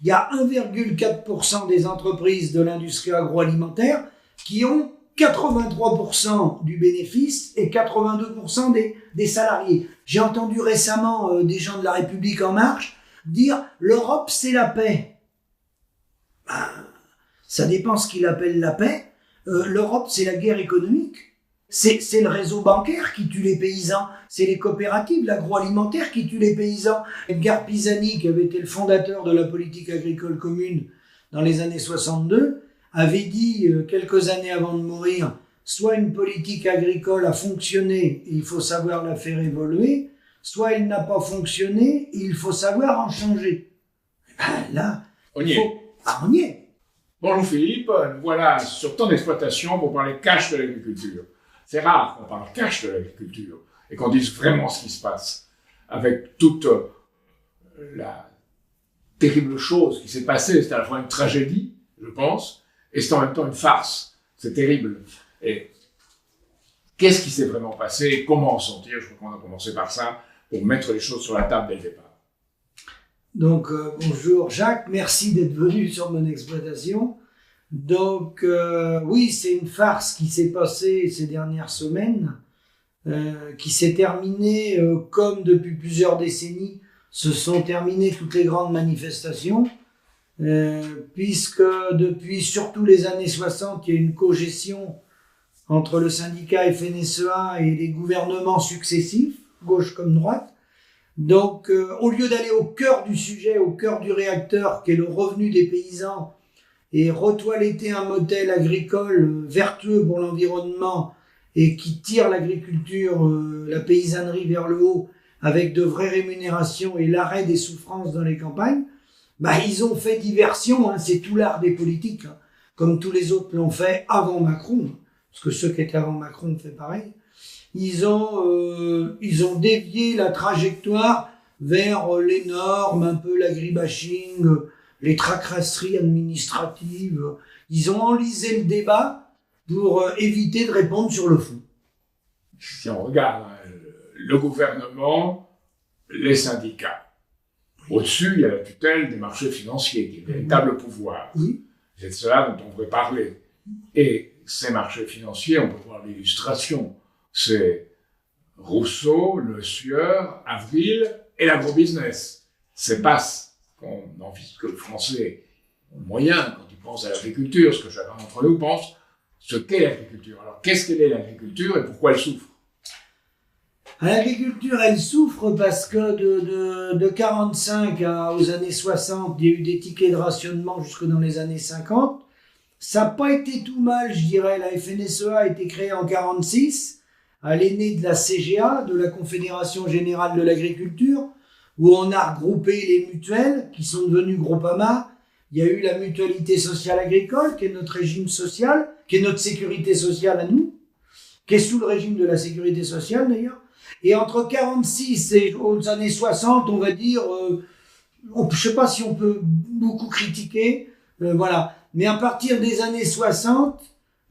il y a 1,4% des entreprises de l'industrie agroalimentaire qui ont 83% du bénéfice et 82% des salariés. J'ai entendu récemment des gens de La République En Marche dire « l'Europe, c'est la paix ». Ben, ça dépend ce qu'il appelle la paix. L'Europe, c'est la guerre économique. C'est le réseau bancaire qui tue les paysans. C'est les coopératives, l'agroalimentaire qui tue les paysans. Edgar Pisani, qui avait été le fondateur de la politique agricole commune dans les années 62, avait dit quelques années avant de mourir, soit une politique agricole a fonctionné et il faut savoir la faire évoluer, soit elle n'a pas fonctionné et il faut savoir en changer. Ben là, on y est. On y est. Bonjour Philippe, nous voilà sur ton exploitation pour parler cash de l'agriculture. C'est rare qu'on parle cash de l'agriculture et qu'on dise vraiment ce qui se passe avec toute la terrible chose qui s'est passée. C'est à la fois une tragédie, je pense, et c'est en même temps une farce. C'est terrible. Et qu'est-ce qui s'est vraiment passé et comment en sortir? Je crois qu'on a commencé par ça pour mettre les choses sur la table dès le départ. Donc, bonjour Jacques, merci d'être venu sur mon exploitation. Donc, oui, c'est une farce qui s'est passée ces dernières semaines, qui s'est terminée comme depuis plusieurs décennies se sont terminées toutes les grandes manifestations, puisque depuis surtout les années 60, il y a une cogestion entre le syndicat FNSEA et les gouvernements successifs, gauche comme droite. Donc, au lieu d'aller au cœur du sujet, au cœur du réacteur, qui est le revenu des paysans, et retoiletter un modèle agricole vertueux pour l'environnement et qui tire l'agriculture, la paysannerie vers le haut, avec de vraies rémunérations et l'arrêt des souffrances dans les campagnes, bah, ils ont fait diversion, hein, c'est tout l'art des politiques, hein, comme tous les autres l'ont fait avant Macron, parce que ceux qui étaient avant Macron ont fait pareil. Ils ont dévié la trajectoire vers les normes, un peu l'agribashing, les tracasseries administratives. Ils ont enlisé le débat pour éviter de répondre sur le fond. Si on regarde le gouvernement, les syndicats, au-dessus, il y a la tutelle des marchés financiers, qui est un véritable pouvoir. Oui. C'est de cela dont on devrait parler. Et ces marchés financiers, on peut voir l'illustration. C'est Rousseau, Le Sueur, Avril et l'agrobusiness. C'est pas ce qu'on envie que le Français moyen, quand il pense à l'agriculture, ce que chacun d'entre nous pense, ce qu'est l'agriculture. Alors, qu'est-ce qu'elle est l'agriculture et pourquoi elle souffre? L'agriculture, elle souffre parce que de 45 aux années 60, il y a eu des tickets de rationnement jusque dans les années 50. Ça n'a pas été tout mal, je dirais. La FNSEA a été créée en 46. Elle est née de la CGA, de la Confédération Générale de l'Agriculture, où on a regroupé les mutuelles qui sont devenues Groupama. Il y a eu la mutualité sociale agricole, qui est notre régime social, qui est notre sécurité sociale à nous, qui est sous le régime de la sécurité sociale d'ailleurs. Et entre 46 et aux années 60, on va dire, je sais pas si on peut beaucoup critiquer, voilà. Mais à partir des années 60,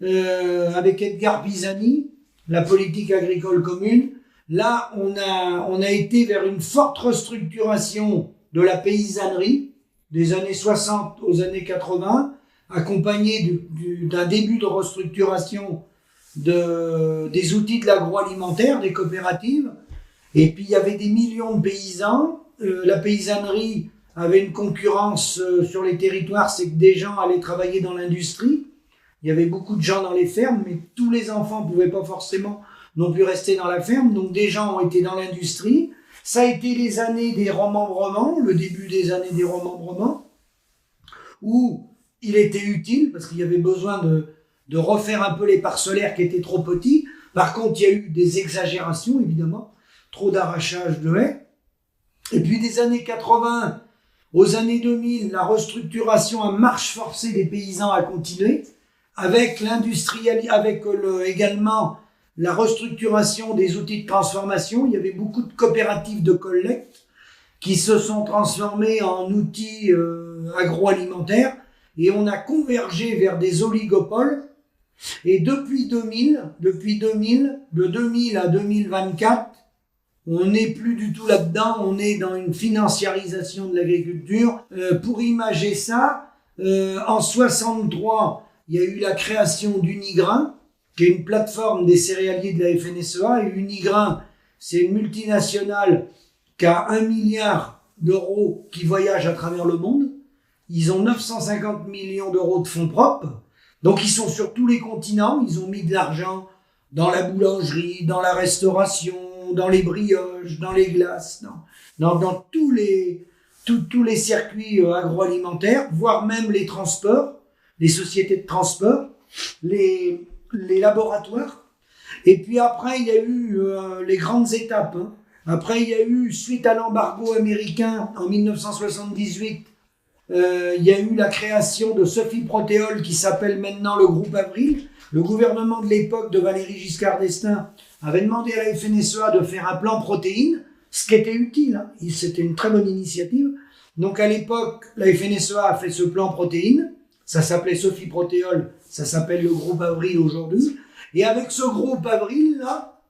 avec Edgar Pisani, la politique agricole commune, là, on a été vers une forte restructuration de la paysannerie des années 60 aux années 80, accompagnée d'un début de restructuration des outils de l'agroalimentaire, des coopératives. Et puis, il y avait des millions de paysans. La paysannerie avait une concurrence sur les territoires, c'est que des gens allaient travailler dans l'industrie. Il y avait beaucoup de gens dans les fermes, mais tous les enfants ne pouvaient pas forcément non plus rester dans la ferme. Donc, des gens ont été dans l'industrie. Ça a été les années des remembrements, le début des années des remembrements, où il était utile, parce qu'il y avait besoin de refaire un peu les parcellaires qui étaient trop petits. Par contre, il y a eu des exagérations, évidemment, trop d'arrachage de haies. Et puis des années 80 aux années 2000, la restructuration à marche forcée des paysans a continué, avec également la restructuration des outils de transformation. Il y avait beaucoup de coopératives de collecte qui se sont transformées en outils agroalimentaires, et on a convergé vers des oligopoles. Et depuis 2000, de 2000 à 2024, On n'est plus du tout là-dedans, on est dans une financiarisation de l'agriculture. Pour imager ça, en 63, il y a eu la création d'Unigrain, qui est une plateforme des céréaliers de la FNSEA. Et Unigrain, c'est une multinationale qui a 1 milliard d'euros qui voyagent à travers le monde. Ils ont 950 millions d'euros de fonds propres. Donc ils sont sur tous les continents. Ils ont mis de l'argent dans la boulangerie, dans la restauration, dans les brioches, dans les glaces, dans tous les circuits agroalimentaires, voire même les transports, les sociétés de transport, les laboratoires. Et puis après, il y a eu les grandes étapes. Après, il y a eu, suite à l'embargo américain en 1978, il y a eu la création de Sophie Protéol qui s'appelle maintenant le groupe Avril. Le gouvernement de l'époque de Valéry Giscard d'Estaing avait demandé à la FNSEA de faire un plan protéines, ce qui était utile. C'était une très bonne initiative. Donc à l'époque, la FNSEA a fait ce plan protéines. Ça s'appelait Sophie Protéol, ça s'appelle le groupe Avril aujourd'hui. Et avec ce groupe Avril, là,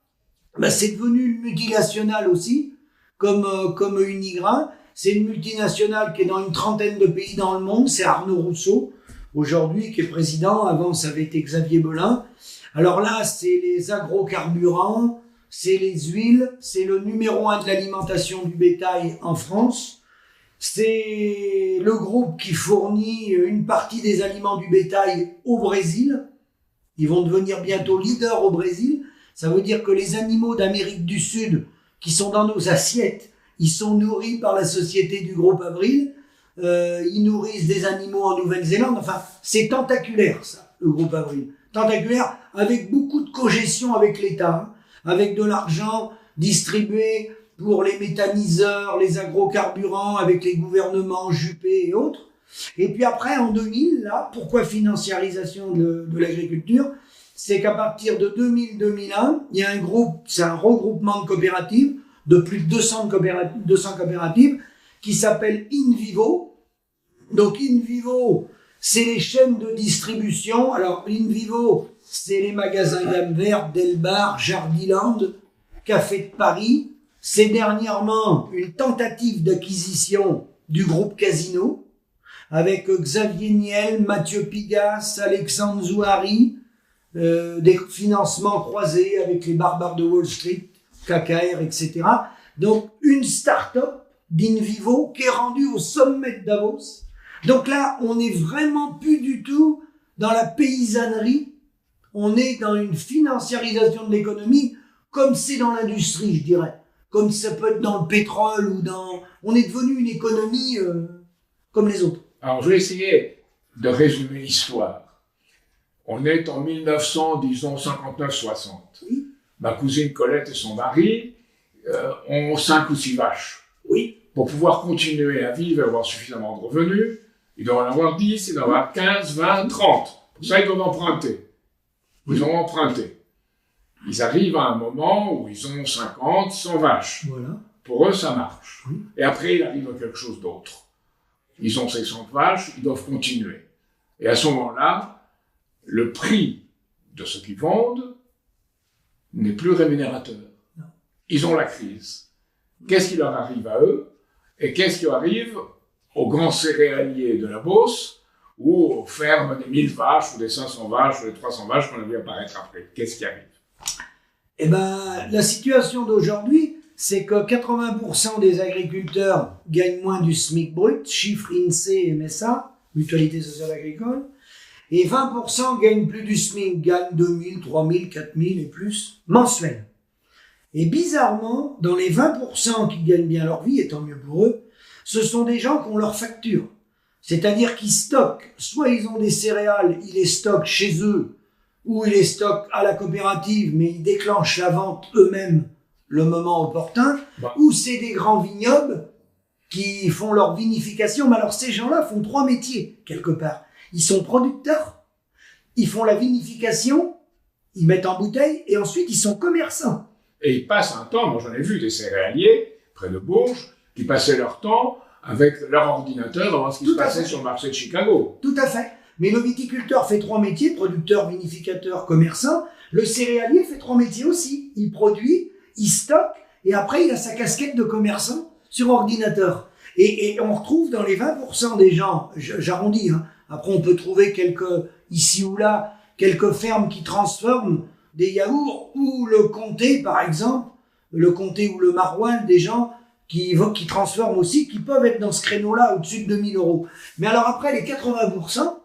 c'est devenu une multinationale aussi, comme Unigrain. C'est une multinationale qui est dans une trentaine de pays dans le monde. C'est Arnaud Rousseau, aujourd'hui, qui est président. Avant, ça avait été Xavier Belin. Alors là, c'est les agrocarburants, c'est les huiles, c'est le numéro 1 de l'alimentation du bétail en France. C'est le groupe qui fournit une partie des aliments du bétail au Brésil. Ils vont devenir bientôt leaders au Brésil. Ça veut dire que les animaux d'Amérique du Sud qui sont dans nos assiettes, ils sont nourris par la société du groupe Avril. Ils nourrissent des animaux en Nouvelle-Zélande. Enfin, c'est tentaculaire, ça, le groupe Avril. Tentaculaire, avec beaucoup de cogestion avec l'État, avec de l'argent distribué pour les méthaniseurs, les agrocarburants, avec les gouvernements Juppé et autres. Et puis après, en 2000, là, pourquoi financiarisation de l'agriculture? C'est qu'à partir de 2000-2001, il y a un groupe, c'est un regroupement de coopératives, de plus de 200 coopératives, qui s'appelle InVivo. Donc InVivo, c'est les chaînes de distribution. Alors InVivo, c'est les magasins gamme verte, Delbar, Jardiland, Café de Paris. C'est dernièrement une tentative d'acquisition du groupe Casino, avec Xavier Niel, Mathieu Pigasse, Alexandre Zouhari, des financements croisés avec les barbares de Wall Street, KKR, etc. Donc, une start-up d'InVivo qui est rendue au sommet de Davos. Donc là, on n'est vraiment plus du tout dans la paysannerie. On est dans une financiarisation de l'économie, comme c'est dans l'industrie, je dirais. Comme ça peut être dans le pétrole ou dans... On est devenu une économie comme les autres. Alors, je vais essayer de résumer l'histoire. On est en 1900, disons 59-60. Oui. Ma cousine Colette et son mari ont 5 ou 6 vaches. Oui. Pour pouvoir continuer à vivre et avoir suffisamment de revenus, ils doivent en avoir 10, ils doivent en avoir 15, 20, 30. Pour ça, ils doivent emprunter. Ils ont emprunté. Ils arrivent à un moment où ils ont 50, 100 vaches. Voilà. Pour eux, ça marche. Oui. Et après, il arrive à quelque chose d'autre. Ils ont ces 100 vaches, ils doivent continuer. Et à ce moment-là, le prix de ce qu'ils vendent n'est plus rémunérateur. Non. Ils ont la crise. Qu'est-ce qui leur arrive à eux? Et qu'est-ce qui arrive aux grands céréaliers de la Beauce ou aux fermes des 1000 vaches ou des 500 vaches ou des 300 vaches qu'on a vu apparaître après? Qu'est-ce qui arrive? Eh ben, la situation d'aujourd'hui, c'est que 80% des agriculteurs gagnent moins du SMIC brut, chiffre INSEE et MSA, Mutualité Sociale Agricole, et 20% gagnent plus du SMIC, gagnent 2000, 3000, 4000 et plus mensuels. Et bizarrement, dans les 20% qui gagnent bien leur vie, et tant mieux pour eux, ce sont des gens qui ont leur facture. C'est-à-dire qu'ils stockent, soit ils ont des céréales, ils les stockent chez eux, ou ils les stockent à la coopérative, mais ils déclenchent la vente eux-mêmes le moment opportun, ou c'est des grands vignobles qui font leur vinification. Mais alors ces gens-là font 3 métiers, quelque part. Ils sont producteurs, ils font la vinification, ils mettent en bouteille, et ensuite ils sont commerçants. Et ils passent un temps, moi j'en ai vu des céréaliers, près de Bourges, qui passaient leur temps avec leur ordinateur dans ce qui se passait sur le marché de Chicago. Tout à fait. Mais le viticulteur fait 3 métiers, producteur, vinificateur, commerçant. Le céréalier fait 3 métiers aussi. Il produit, il stocke et après il a sa casquette de commerçant sur ordinateur. Et on retrouve dans les 20% des gens, j'arrondis, hein, après on peut trouver ici ou là, quelques fermes qui transforment des yaourts, ou le comté par exemple, le comté ou le maroilles, des gens qui transforment aussi, qui peuvent être dans ce créneau-là au-dessus de 2000 euros. Mais alors après les 80%,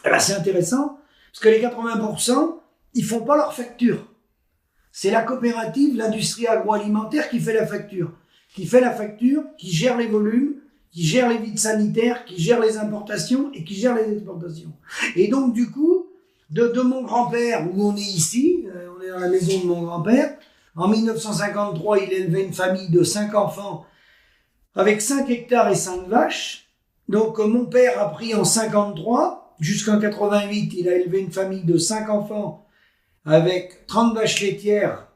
eh ben c'est intéressant, parce que les 80%, ils font pas leur facture. C'est la coopérative, l'industrie agroalimentaire qui fait la facture. Qui gère les volumes, qui gère les vides sanitaires, qui gère les importations et qui gère les exportations. Et donc du coup, de mon grand-père, où on est ici, on est dans la maison de mon grand-père, en 1953, il élevait une famille de 5 enfants avec 5 hectares et 5 vaches. Donc mon père a pris en 53, jusqu'en 88, il a élevé une famille de 5 enfants avec 30 vaches laitières,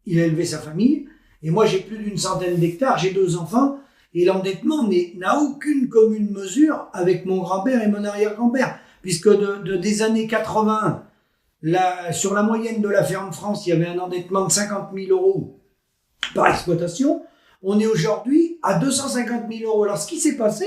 il a élevé sa famille. Et moi, j'ai plus d'une centaine d'hectares, j'ai 2 enfants, et l'endettement n'a aucune commune mesure avec mon grand-père et mon arrière-grand-père, puisque des années 80, sur la moyenne de la ferme France, il y avait un endettement de 50 000 euros par exploitation. On est aujourd'hui à 250 000 euros. Alors, ce qui s'est passé,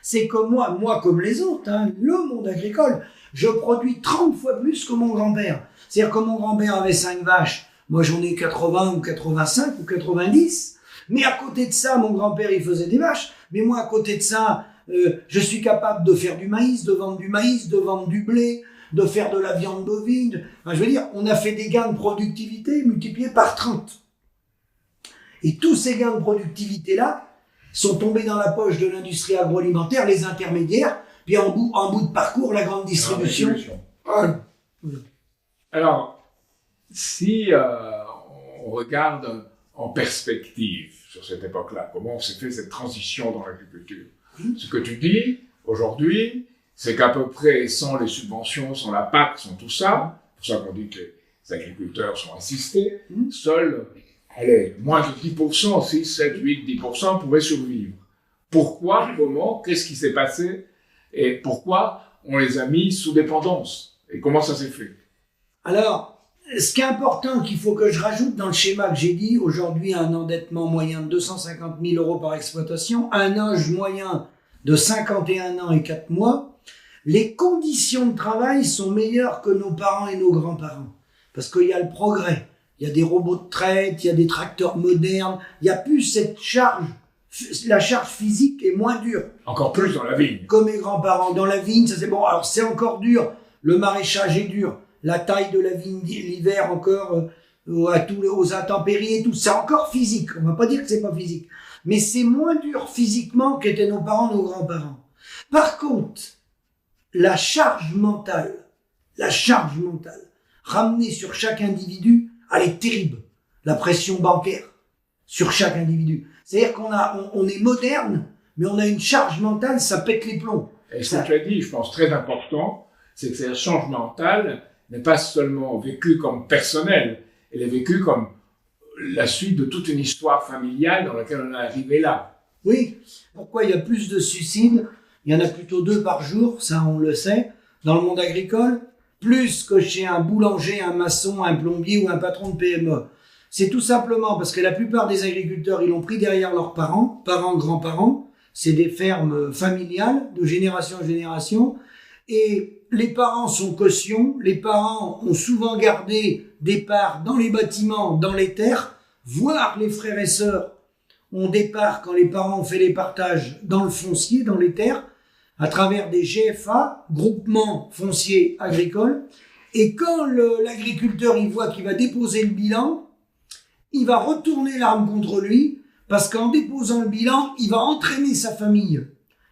c'est que moi comme les autres, hein, le monde agricole, je produis 30 fois plus que mon grand-père. C'est-à-dire que mon grand-père avait 5 vaches, moi j'en ai 80 ou 85 ou 90. Mais à côté de ça, mon grand-père il faisait des vaches. Mais moi à côté de ça, je suis capable de faire du maïs, de vendre du maïs, de vendre du blé, de faire de la viande bovine. Enfin, je veux dire, on a fait des gains de productivité multipliés par 30. Et tous ces gains de productivité-là sont tombés dans la poche de l'industrie agroalimentaire, les intermédiaires, puis en bout de parcours, la grande distribution. Voilà. Alors, si on regarde en perspective sur cette époque-là, comment on s'est fait cette transition dans l'agriculture, ce que tu dis aujourd'hui, c'est qu'à peu près sans les subventions, sans la PAC, sans tout ça, c'est pour ça qu'on dit que les agriculteurs sont assistés, seuls, moins de 10%, 6, 7, 8, 10% pouvaient survivre. Pourquoi, comment, qu'est-ce qui s'est passé et pourquoi on les a mis sous dépendance et comment ça s'est fait? Alors, ce qui est important qu'il faut que je rajoute dans le schéma que j'ai dit, aujourd'hui un endettement moyen de 250 000 euros par exploitation, un âge moyen de 51 ans et 4 mois, les conditions de travail sont meilleures que nos parents et nos grands-parents. Parce qu'il y a le progrès, il y a des robots de traite, il y a des tracteurs modernes, il n'y a plus cette charge, la charge physique est moins dure. Encore plus dans la vigne. Comme mes grands-parents, dans la vigne, ça c'est bon, alors c'est encore dur, le maraîchage est dur. La taille de la vigne l'hiver encore, aux intempéries et tout, c'est encore physique. On va pas dire que c'est pas physique. Mais c'est moins dur physiquement qu'étaient nos parents, nos grands-parents. Par contre, la charge mentale, ramenée sur chaque individu, elle est terrible. La pression bancaire sur chaque individu. C'est-à-dire on est moderne, mais on a une charge mentale, ça pète les plombs. Et ce que tu as dit, je pense, très important, c'est que cette charge mentale n'est pas seulement vécue comme personnelle, elle est vécue comme la suite de toute une histoire familiale dans laquelle on est arrivé là. Oui. Pourquoi il y a plus de suicides? Il y en a plutôt 2 par jour, ça on le sait, dans le monde agricole, plus que chez un boulanger, un maçon, un plombier ou un patron de PME. C'est tout simplement parce que la plupart des agriculteurs, ils l'ont pris derrière leurs parents, grands-parents. C'est des fermes familiales, de génération en génération. Et les parents sont cautions, les parents ont souvent gardé des parts dans les bâtiments, dans les terres, voire les frères et sœurs ont des parts quand les parents ont fait les partages dans le foncier, dans les terres, à travers des GFA, groupements fonciers agricoles. Et quand l'agriculteur il voit qu'il va déposer le bilan, il va retourner l'arme contre lui, parce qu'en déposant le bilan, il va entraîner sa famille.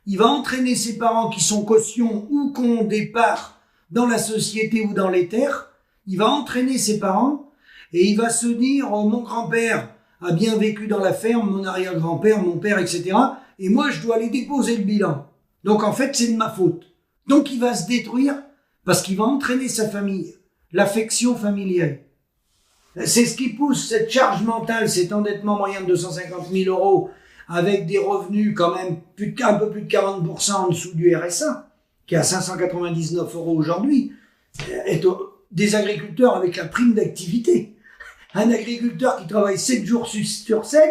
Il va entraîner ses parents qui sont cautions ou qui ont des parts dans la société ou dans les terres. Il va entraîner ses parents et il va se dire mon grand-père a bien vécu dans la ferme, mon arrière-grand-père, mon père, etc. Et moi, je dois aller déposer le bilan. Donc en fait, c'est de ma faute. Donc il va se détruire parce qu'il va entraîner sa famille, l'affection familiale. C'est ce qui pousse cette charge mentale, cet endettement moyen de 250 000 euros avec des revenus quand même un peu plus de 40% en dessous du RSA, qui est à 599 euros aujourd'hui, des agriculteurs avec la prime d'activité. Un agriculteur qui travaille 7 jours sur 7,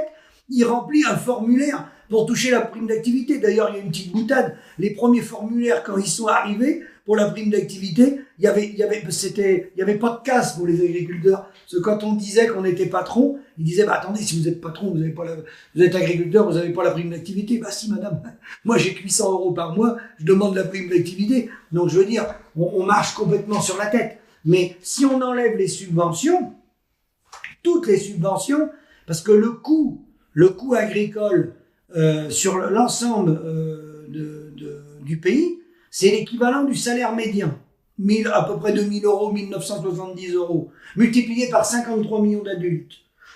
il remplit un formulaire pour toucher la prime d'activité. D'ailleurs, il y a une petite boutade. Les premiers formulaires, quand ils sont arrivés pour la prime d'activité, il y avait pas de casse pour les agriculteurs. Parce que quand on disait qu'on était patron, ils disaient, bah, attendez, si vous êtes patron, vous êtes agriculteur, vous n'avez pas la prime d'activité. Bah, si, madame. Moi, j'ai 800 euros par mois, je demande la prime d'activité. Donc, je veux dire, on marche complètement sur la tête. Mais si on enlève les subventions, toutes les subventions, parce que le coût agricole sur l'ensemble du pays, c'est l'équivalent du salaire médian. À peu près 2000 euros, 1970 euros, multiplié par 53 millions d'adultes.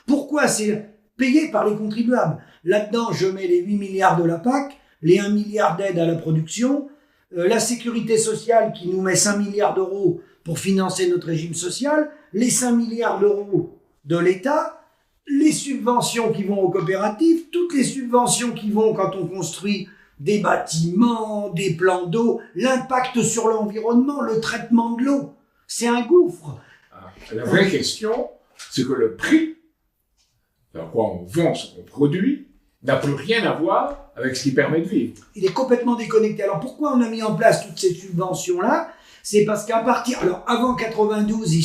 Pourquoi? C'est payé par les contribuables. Là-dedans, je mets les 8 milliards de la PAC, les 1 milliard d'aide à la production, la sécurité sociale qui nous met 5 milliards d'euros pour financer notre régime social, les 5 milliards d'euros de l'État, les subventions qui vont aux coopératives, toutes les subventions qui vont quand on construit des bâtiments, des plans d'eau, l'impact sur l'environnement, le traitement de l'eau. C'est un gouffre. La vraie question, c'est que le prix dans quoi on vend ce qu'on produit n'a plus rien à voir avec ce qui permet de vivre. Il est complètement déconnecté. Alors pourquoi on a mis en place toutes ces subventions-là? C'est parce qu'à partir... Alors avant 92, ils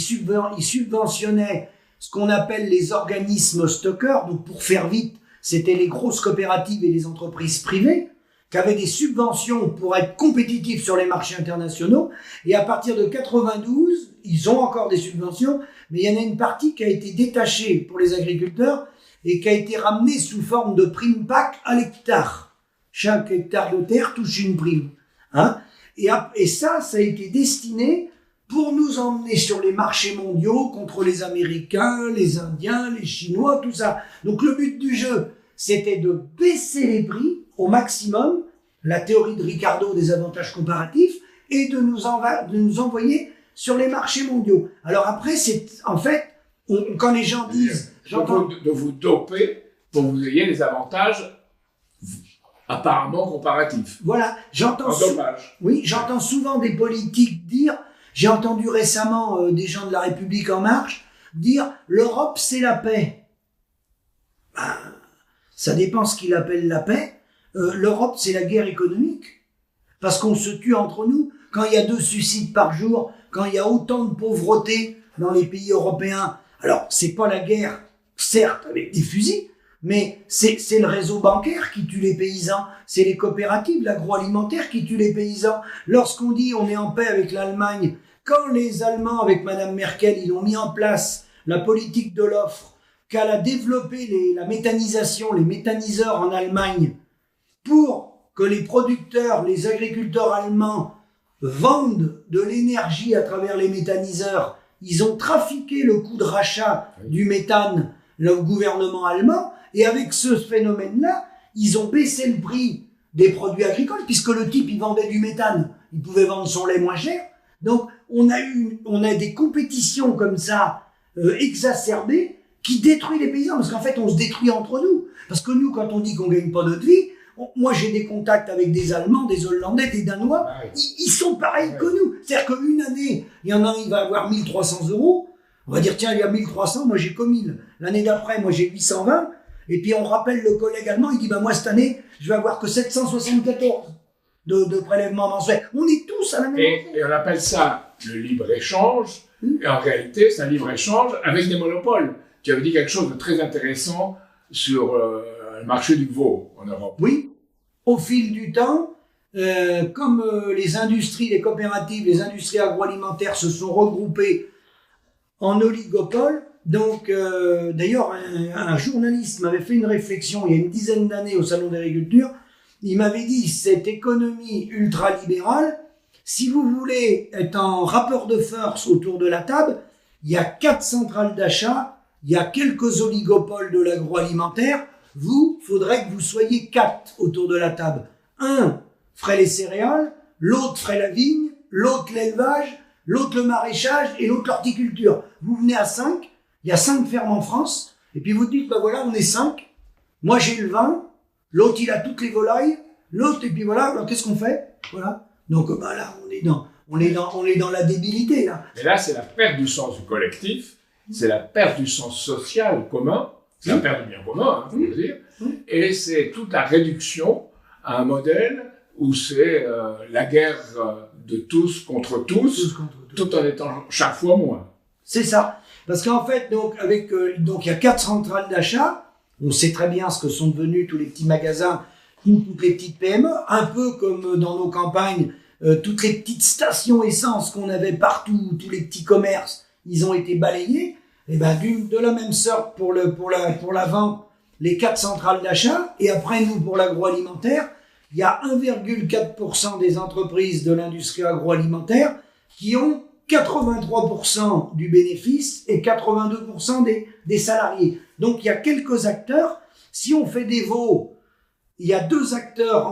subventionnaient ce qu'on appelle les organismes stockeurs. Donc pour faire vite, c'était les grosses coopératives et les entreprises privées qui avaient des subventions pour être compétitifs sur les marchés internationaux. Et à partir de 92, ils ont encore des subventions, mais il y en a une partie qui a été détachée pour les agriculteurs et qui a été ramenée sous forme de prime PAC à l'hectare. Chaque hectare de terre touche une prime. Hein? Et ça a été destiné pour nous emmener sur les marchés mondiaux contre les Américains, les Indiens, les Chinois, tout ça. Donc le but du jeu, c'était de baisser les prix au maximum, la théorie de Ricardo des avantages comparatifs, et de nous envoyer sur les marchés mondiaux. Alors après, c'est en fait, quand les gens disent... De vous doper pour que vous ayez les avantages apparemment comparatifs. Voilà, j'entends souvent des politiques dire, j'ai entendu récemment des gens de la République En Marche dire « l'Europe c'est la paix ». Ben, ça dépend ce qu'il appelle la paix. L'Europe, c'est la guerre économique. Parce qu'on se tue entre nous. Quand il y a 2 suicides par jour, quand il y a autant de pauvreté dans les pays européens, alors c'est pas la guerre, certes, avec des fusils, mais c'est le réseau bancaire qui tue les paysans, c'est les coopératives, l'agroalimentaire qui tue les paysans. Lorsqu'on dit on est en paix avec l'Allemagne, quand les Allemands, avec Madame Merkel, ils ont mis en place la politique de l'offre, qu'elle a développé la méthanisation, les méthaniseurs en Allemagne, pour que les producteurs, les agriculteurs allemands vendent de l'énergie à travers les méthaniseurs, ils ont trafiqué le coût de rachat du méthane au gouvernement allemand, et avec ce phénomène-là, ils ont baissé le prix des produits agricoles, puisque le type, il vendait du méthane, il pouvait vendre son lait moins cher. Donc, on a des compétitions comme ça, exacerbées, qui détruisent les paysans, parce qu'en fait, on se détruit entre nous. Parce que nous, quand on dit qu'on gagne pas notre vie, moi, j'ai des contacts avec des Allemands, des Hollandais, des Danois. Ils sont pareils que nous. C'est-à-dire qu'une année, il y en a un, il va avoir 1300 euros. On va dire, tiens, il y a 1300, moi j'ai que 1000. L'année d'après, moi j'ai 820. Et puis on rappelle le collègue allemand, il dit, bah moi cette année, je vais avoir que 774 de prélèvements mensuels. On est tous à la même chose. Et on appelle ça le libre-échange. Et en réalité, c'est un libre-échange avec des monopoles. Tu avais dit quelque chose de très intéressant sur le marché du veau en Europe. Oui, au fil du temps, comme les industries, les coopératives, les industries agroalimentaires se sont regroupées en oligopoles, donc d'ailleurs un journaliste m'avait fait une réflexion il y a une dizaine d'années au Salon d'agriculture, il m'avait dit cette économie ultralibérale, si vous voulez être en rapport de force autour de la table, il y a 4 centrales d'achat, il y a quelques oligopoles de l'agroalimentaire, faudrait que vous soyez 4 autour de la table. Un ferait les céréales, l'autre ferait la vigne, l'autre l'élevage, l'autre le maraîchage et l'autre l'horticulture. Vous venez à 5, il y a 5 fermes en France, et puis vous dites, bah voilà, on est 5, moi j'ai le vin, l'autre il a toutes les volailles, l'autre, et puis voilà, alors qu'est-ce qu'on fait? Voilà. Donc là, on est dans la débilité, là. Mais là, c'est la perte du sens du collectif c'est la perte du sens social commun, c'est la perte du bien commun, faut le dire, et c'est toute la réduction à un modèle où c'est la guerre de tous contre tous, tout en étant chaque fois moins. C'est ça. Parce qu'en fait, donc il y a 4 centrales d'achat. On sait très bien ce que sont devenus tous les petits magasins, toutes les petites PME, un peu comme dans nos campagnes, toutes les petites stations essence qu'on avait partout, tous les petits commerces, ils ont été balayés. Et ben de la même sorte pour la vente, les 4 centrales d'achat, et après nous pour l'agroalimentaire, il y a 1,4% des entreprises de l'industrie agroalimentaire qui ont 83% du bénéfice et 82% des salariés. Donc il y a quelques acteurs. Si on fait des veaux, il y a 2 acteurs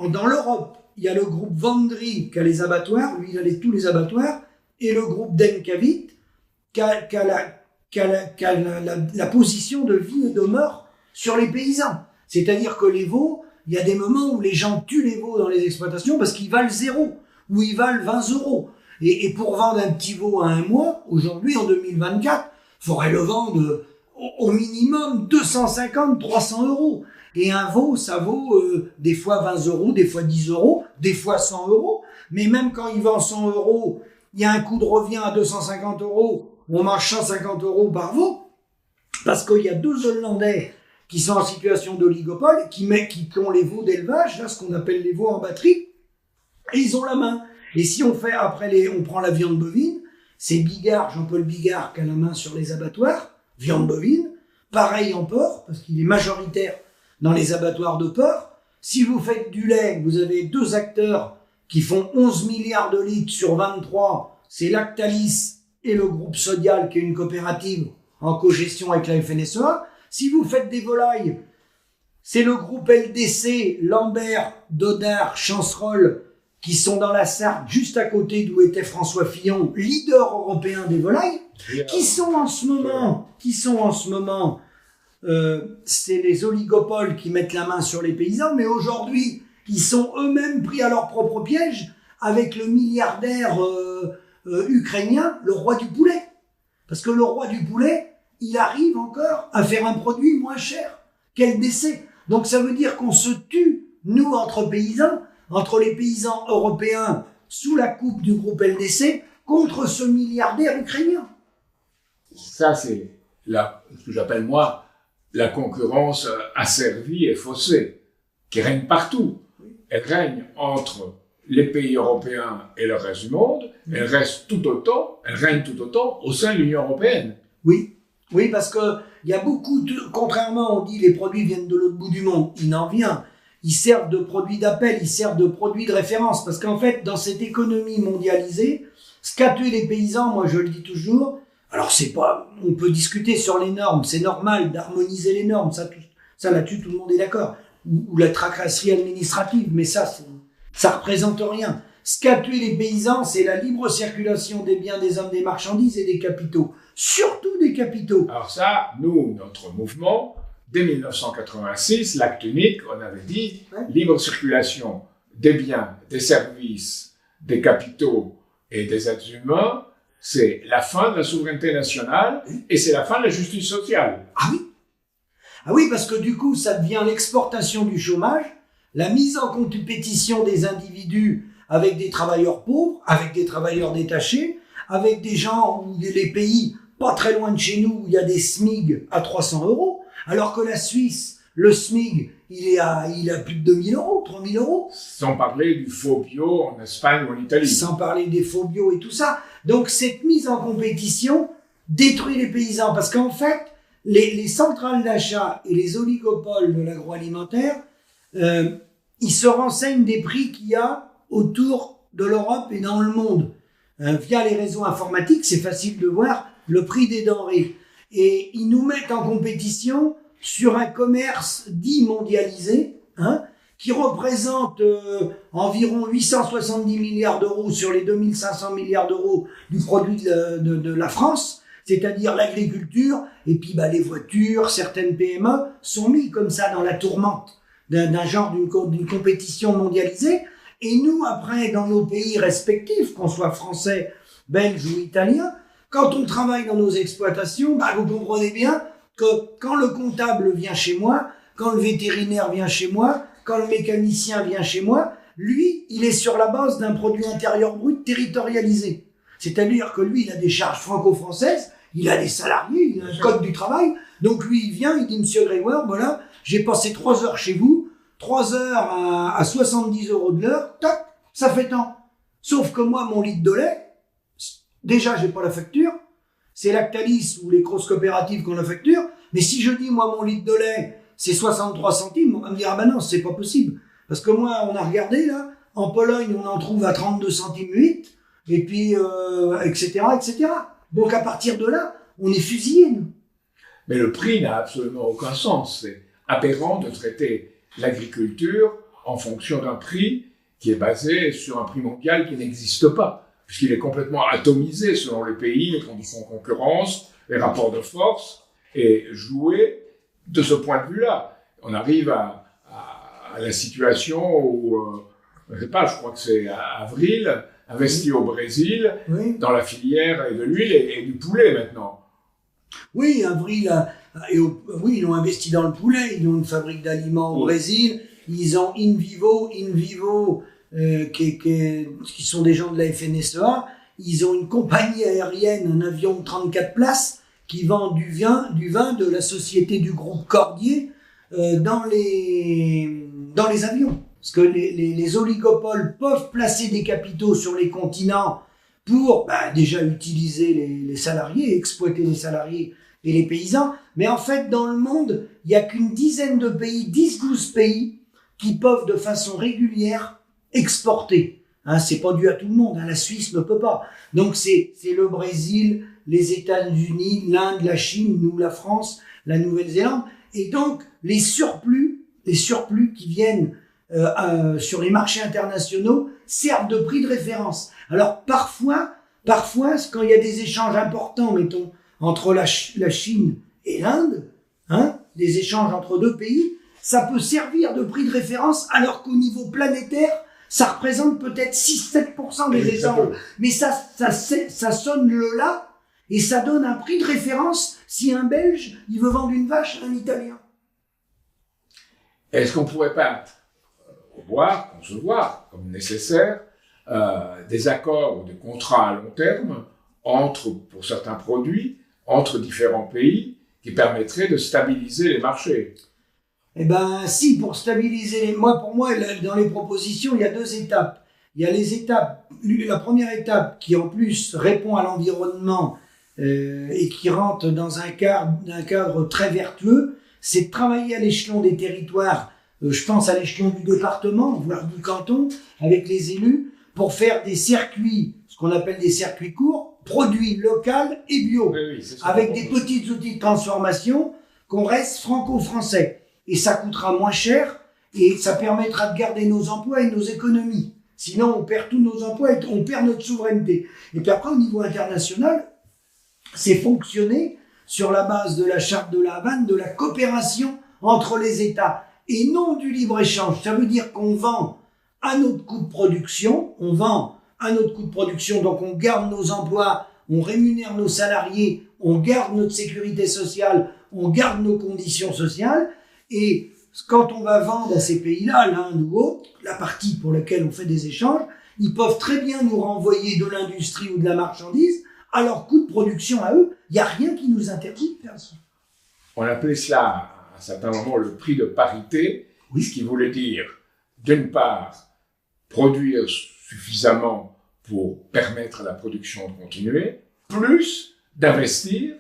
dans l'Europe. Il y a le groupe Vendry qui a les abattoirs, lui il a tous les abattoirs, et le groupe Denkavit qui a la position de vie et de mort sur les paysans. C'est-à-dire que les veaux, il y a des moments où les gens tuent les veaux dans les exploitations parce qu'ils valent 0 ou ils valent 20 euros. Et pour vendre un petit veau à un mois, aujourd'hui, en 2024, il faudrait le vendre au minimum 250, 300 euros. Et un veau, ça vaut des fois 20 euros, des fois 10 euros, des fois 100 euros. Mais même quand il vend 100 euros, il y a un coût de revient à 250 euros. On mange 150 euros par veau. Parce qu'il y a 2 Hollandais qui sont en situation d'oligopole, qui ont les veaux d'élevage, là, ce qu'on appelle les veaux en batterie, et ils ont la main. Et si on fait, on prend la viande bovine, c'est Bigard, Jean-Paul Bigard, qui a la main sur les abattoirs, viande bovine, pareil en porc, parce qu'il est majoritaire dans les abattoirs de porc. Si vous faites du lait, vous avez 2 acteurs qui font 11 milliards de litres sur 23, c'est Lactalis et le groupe Sodial, qui est une coopérative en cogestion avec la FNSEA. Si vous faites des volailles, c'est le groupe LDC, Lambert, Dodard, Chancerolles, qui sont dans la Sarthe, juste à côté d'où était François Fillon, leader européen des volailles, qui sont en ce moment, c'est les oligopoles qui mettent la main sur les paysans, mais aujourd'hui, ils sont eux-mêmes pris à leur propre piège avec le milliardaire ukrainien, le roi du poulet. Parce que le roi du poulet, il arrive encore à faire un produit moins cher qu'elle décès. Donc ça veut dire qu'on se tue, nous, entre paysans, entre les paysans européens sous la coupe du groupe LDC, contre ce milliardaire ukrainien. Ça, c'est ce que j'appelle, moi, la concurrence asservie et faussée, qui règne partout. Elle règne entre les pays européens et le reste du monde, elle règne tout autant au sein de l'Union européenne. Oui, parce que il y a beaucoup contrairement, on dit les produits viennent de l'autre bout du monde, il n'en vient. Ils servent de produits d'appel, ils servent de produits de référence. Parce qu'en fait, dans cette économie mondialisée, ce qu'a tué les paysans, moi je le dis toujours, alors c'est pas, on peut discuter sur les normes, c'est normal d'harmoniser les normes, ça là-dessus tout le monde est d'accord. Ou la tracasserie administrative, mais ça représente rien. Ce qu'a tué les paysans, c'est la libre circulation des biens, des hommes, des marchandises et des capitaux. Surtout des capitaux. Alors ça, nous, notre mouvement, dès 1986, l'acte unique, on avait dit libre circulation des biens, des services, des capitaux et des êtres humains, c'est la fin de la souveraineté nationale et c'est la fin de la justice sociale. Ah oui, parce que du coup, ça devient l'exportation du chômage, la mise en compétition des individus avec des travailleurs pauvres, avec des travailleurs détachés, avec des gens ou les pays pas très loin de chez nous où il y a des SMIG à 300 euros, alors que la Suisse, le SMIG, il a plus de 2000 euros, 3000 euros. Sans parler du faux bio en Espagne ou en Italie. Sans parler des faux bio et tout ça. Donc cette mise en compétition détruit les paysans parce qu'en fait, les centrales d'achat et les oligopoles de l'agroalimentaire, ils se renseignent des prix qu'il y a autour de l'Europe et dans le monde. Via les réseaux informatiques, c'est facile de voir le prix des denrées. Et ils nous mettent en compétition sur un commerce dit mondialisé, qui représente environ 870 milliards d'euros sur les 2500 milliards d'euros du produit de la France, c'est-à-dire l'agriculture, et puis les voitures, certaines PME sont mis comme ça dans la tourmente d'un genre d'une compétition mondialisée. Et nous, après, dans nos pays respectifs, qu'on soit français, belges ou italiens, quand on travaille dans nos exploitations, bah, vous comprenez bien que quand le comptable vient chez moi, quand le vétérinaire vient chez moi, quand le mécanicien vient chez moi, lui, il est sur la base d'un produit intérieur brut territorialisé. C'est-à-dire que lui, il a des charges franco-françaises, il a des salariés, il a un code du travail. Donc lui, il vient, il dit, Monsieur Grégoire, voilà, j'ai passé 3 heures chez vous, 3 heures à 70 € de l'heure, tac, ça fait tant. Sauf que moi, mon litre de lait, déjà, j'ai pas la facture. C'est Lactalis ou les grosses coopératives qu'on la facture. Mais si je dis, moi, mon litre de lait, c'est 63 centimes, on va me dire, ah ben non, c'est pas possible. Parce que moi, on a regardé, là, en Pologne, on en trouve à 32 centimes 8, et puis, etc., etc. Donc, à partir de là, on est fusillés, nous. Mais le prix n'a absolument aucun sens. C'est aberrant de traiter l'agriculture en fonction d'un prix qui est basé sur un prix mondial qui n'existe pas, puisqu'il est complètement atomisé selon les pays, les conditions de concurrence, les rapports de force, et joué de ce point de vue-là. On arrive à la situation où, je sais pas, je crois que c'est Avril, investi au Brésil, Oui. dans la filière de l'huile et du poulet maintenant. Oui, Avril, oui, ils ont investi dans le poulet, ils ont une fabrique d'aliments au Brésil, ils ont In Vivo, qui sont des gens de la FNSEA, ils ont une compagnie aérienne, un avion de 34 places, qui vend du vin de la société du groupe Cordier dans les avions. Parce que les oligopoles peuvent placer des capitaux sur les continents pour déjà utiliser les salariés, exploiter les salariés et les paysans. Mais en fait, dans le monde, il n'y a qu'une dizaine de pays, 10-12 pays, qui peuvent de façon régulière exporter. Hein, c'est pas dû à tout le monde, hein, la Suisse ne peut pas. Donc c'est le Brésil, les États-Unis, l'Inde, la Chine, nous, la France, la Nouvelle-Zélande. Et donc les surplus qui viennent sur les marchés internationaux servent de prix de référence. Alors parfois, quand il y a des échanges importants, mettons, entre la Chine et l'Inde, hein, des échanges entre deux pays, ça peut servir de prix de référence, alors qu'au niveau planétaire, ça représente peut-être 6-7% des échanges. Mais ça sonne le là, et ça donne un prix de référence si un Belge, il veut vendre une vache à un Italien. Est-ce qu'on ne pourrait pas concevoir comme nécessaire des accords ou des contrats à long terme pour certains produits, entre différents pays, qui permettraient de stabiliser les marchés? Eh ben, si, pour stabiliser pour moi, dans les propositions, il y a 2 étapes. Il y a les étapes, la première étape qui en plus répond à l'environnement et qui rentre dans un cadre très vertueux, c'est de travailler à l'échelon des territoires, je pense à l'échelon du département, voire du canton, avec les élus, pour faire des circuits, ce qu'on appelle des circuits courts, produits locaux et bio, Oui, avec des petits outils de transformation, qu'on reste franco-français. Et ça coûtera moins cher et ça permettra de garder nos emplois et nos économies. Sinon, on perd tous nos emplois et on perd notre souveraineté. Et puis après, au niveau international, c'est fonctionner sur la base de la charte de La Havane, de la coopération entre les États et non du libre-échange. Ça veut dire qu'on vend à notre coût de production, donc on garde nos emplois, on rémunère nos salariés, on garde notre sécurité sociale, on garde nos conditions sociales. Et quand on va vendre à ces pays-là, l'Inde ou autre, la partie pour laquelle on fait des échanges, ils peuvent très bien nous renvoyer de l'industrie ou de la marchandise à leur coût de production à eux. Il n'y a rien qui nous interdit de faire ça. On appelait cela à un certain moment le prix de parité, ce qui voulait dire, d'une part, produire suffisamment pour permettre à la production de continuer, plus d'investir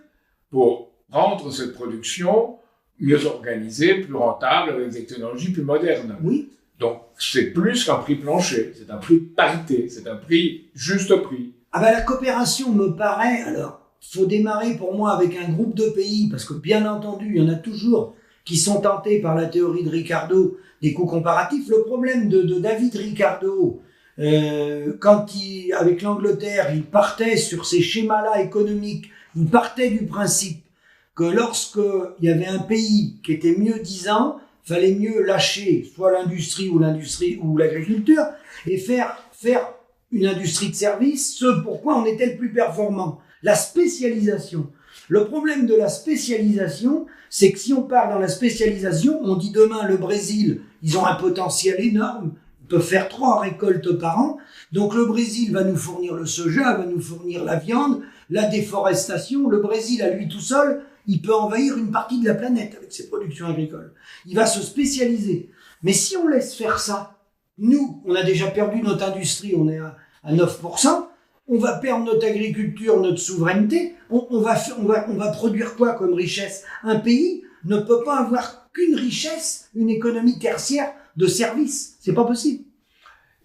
pour rendre cette production mieux organisée, plus rentable, avec des technologies plus modernes. Oui. Donc, c'est plus qu'un prix plancher, c'est un prix de parité, c'est un prix juste prix. Ah ben la coopération me paraît, alors, faut démarrer pour moi avec un groupe de pays, parce que bien entendu, il y en a toujours qui sont tentés par la théorie de Ricardo des coûts comparatifs. Le problème de David Ricardo, avec l'Angleterre, il partait sur ces schémas-là économiques, il partait du principe que lorsque il y avait un pays qui était mieux disant, fallait mieux lâcher soit l'industrie ou l'agriculture et faire une industrie de service, ce pourquoi on était le plus performant. La spécialisation. Le problème de la spécialisation, c'est que si on part dans la spécialisation, on dit demain le Brésil, ils ont un potentiel énorme, ils peuvent faire 3 récoltes par an. Donc le Brésil va nous fournir le soja, va nous fournir la viande, la déforestation. Le Brésil, à lui tout seul, il peut envahir une partie de la planète avec ses productions agricoles. Il va se spécialiser. Mais si on laisse faire ça, nous, on a déjà perdu notre industrie, on est à 9%, on va perdre notre agriculture, notre souveraineté, on va produire quoi comme richesse? Un pays ne peut pas avoir qu'une richesse, une économie tertiaire de services. C'est pas possible.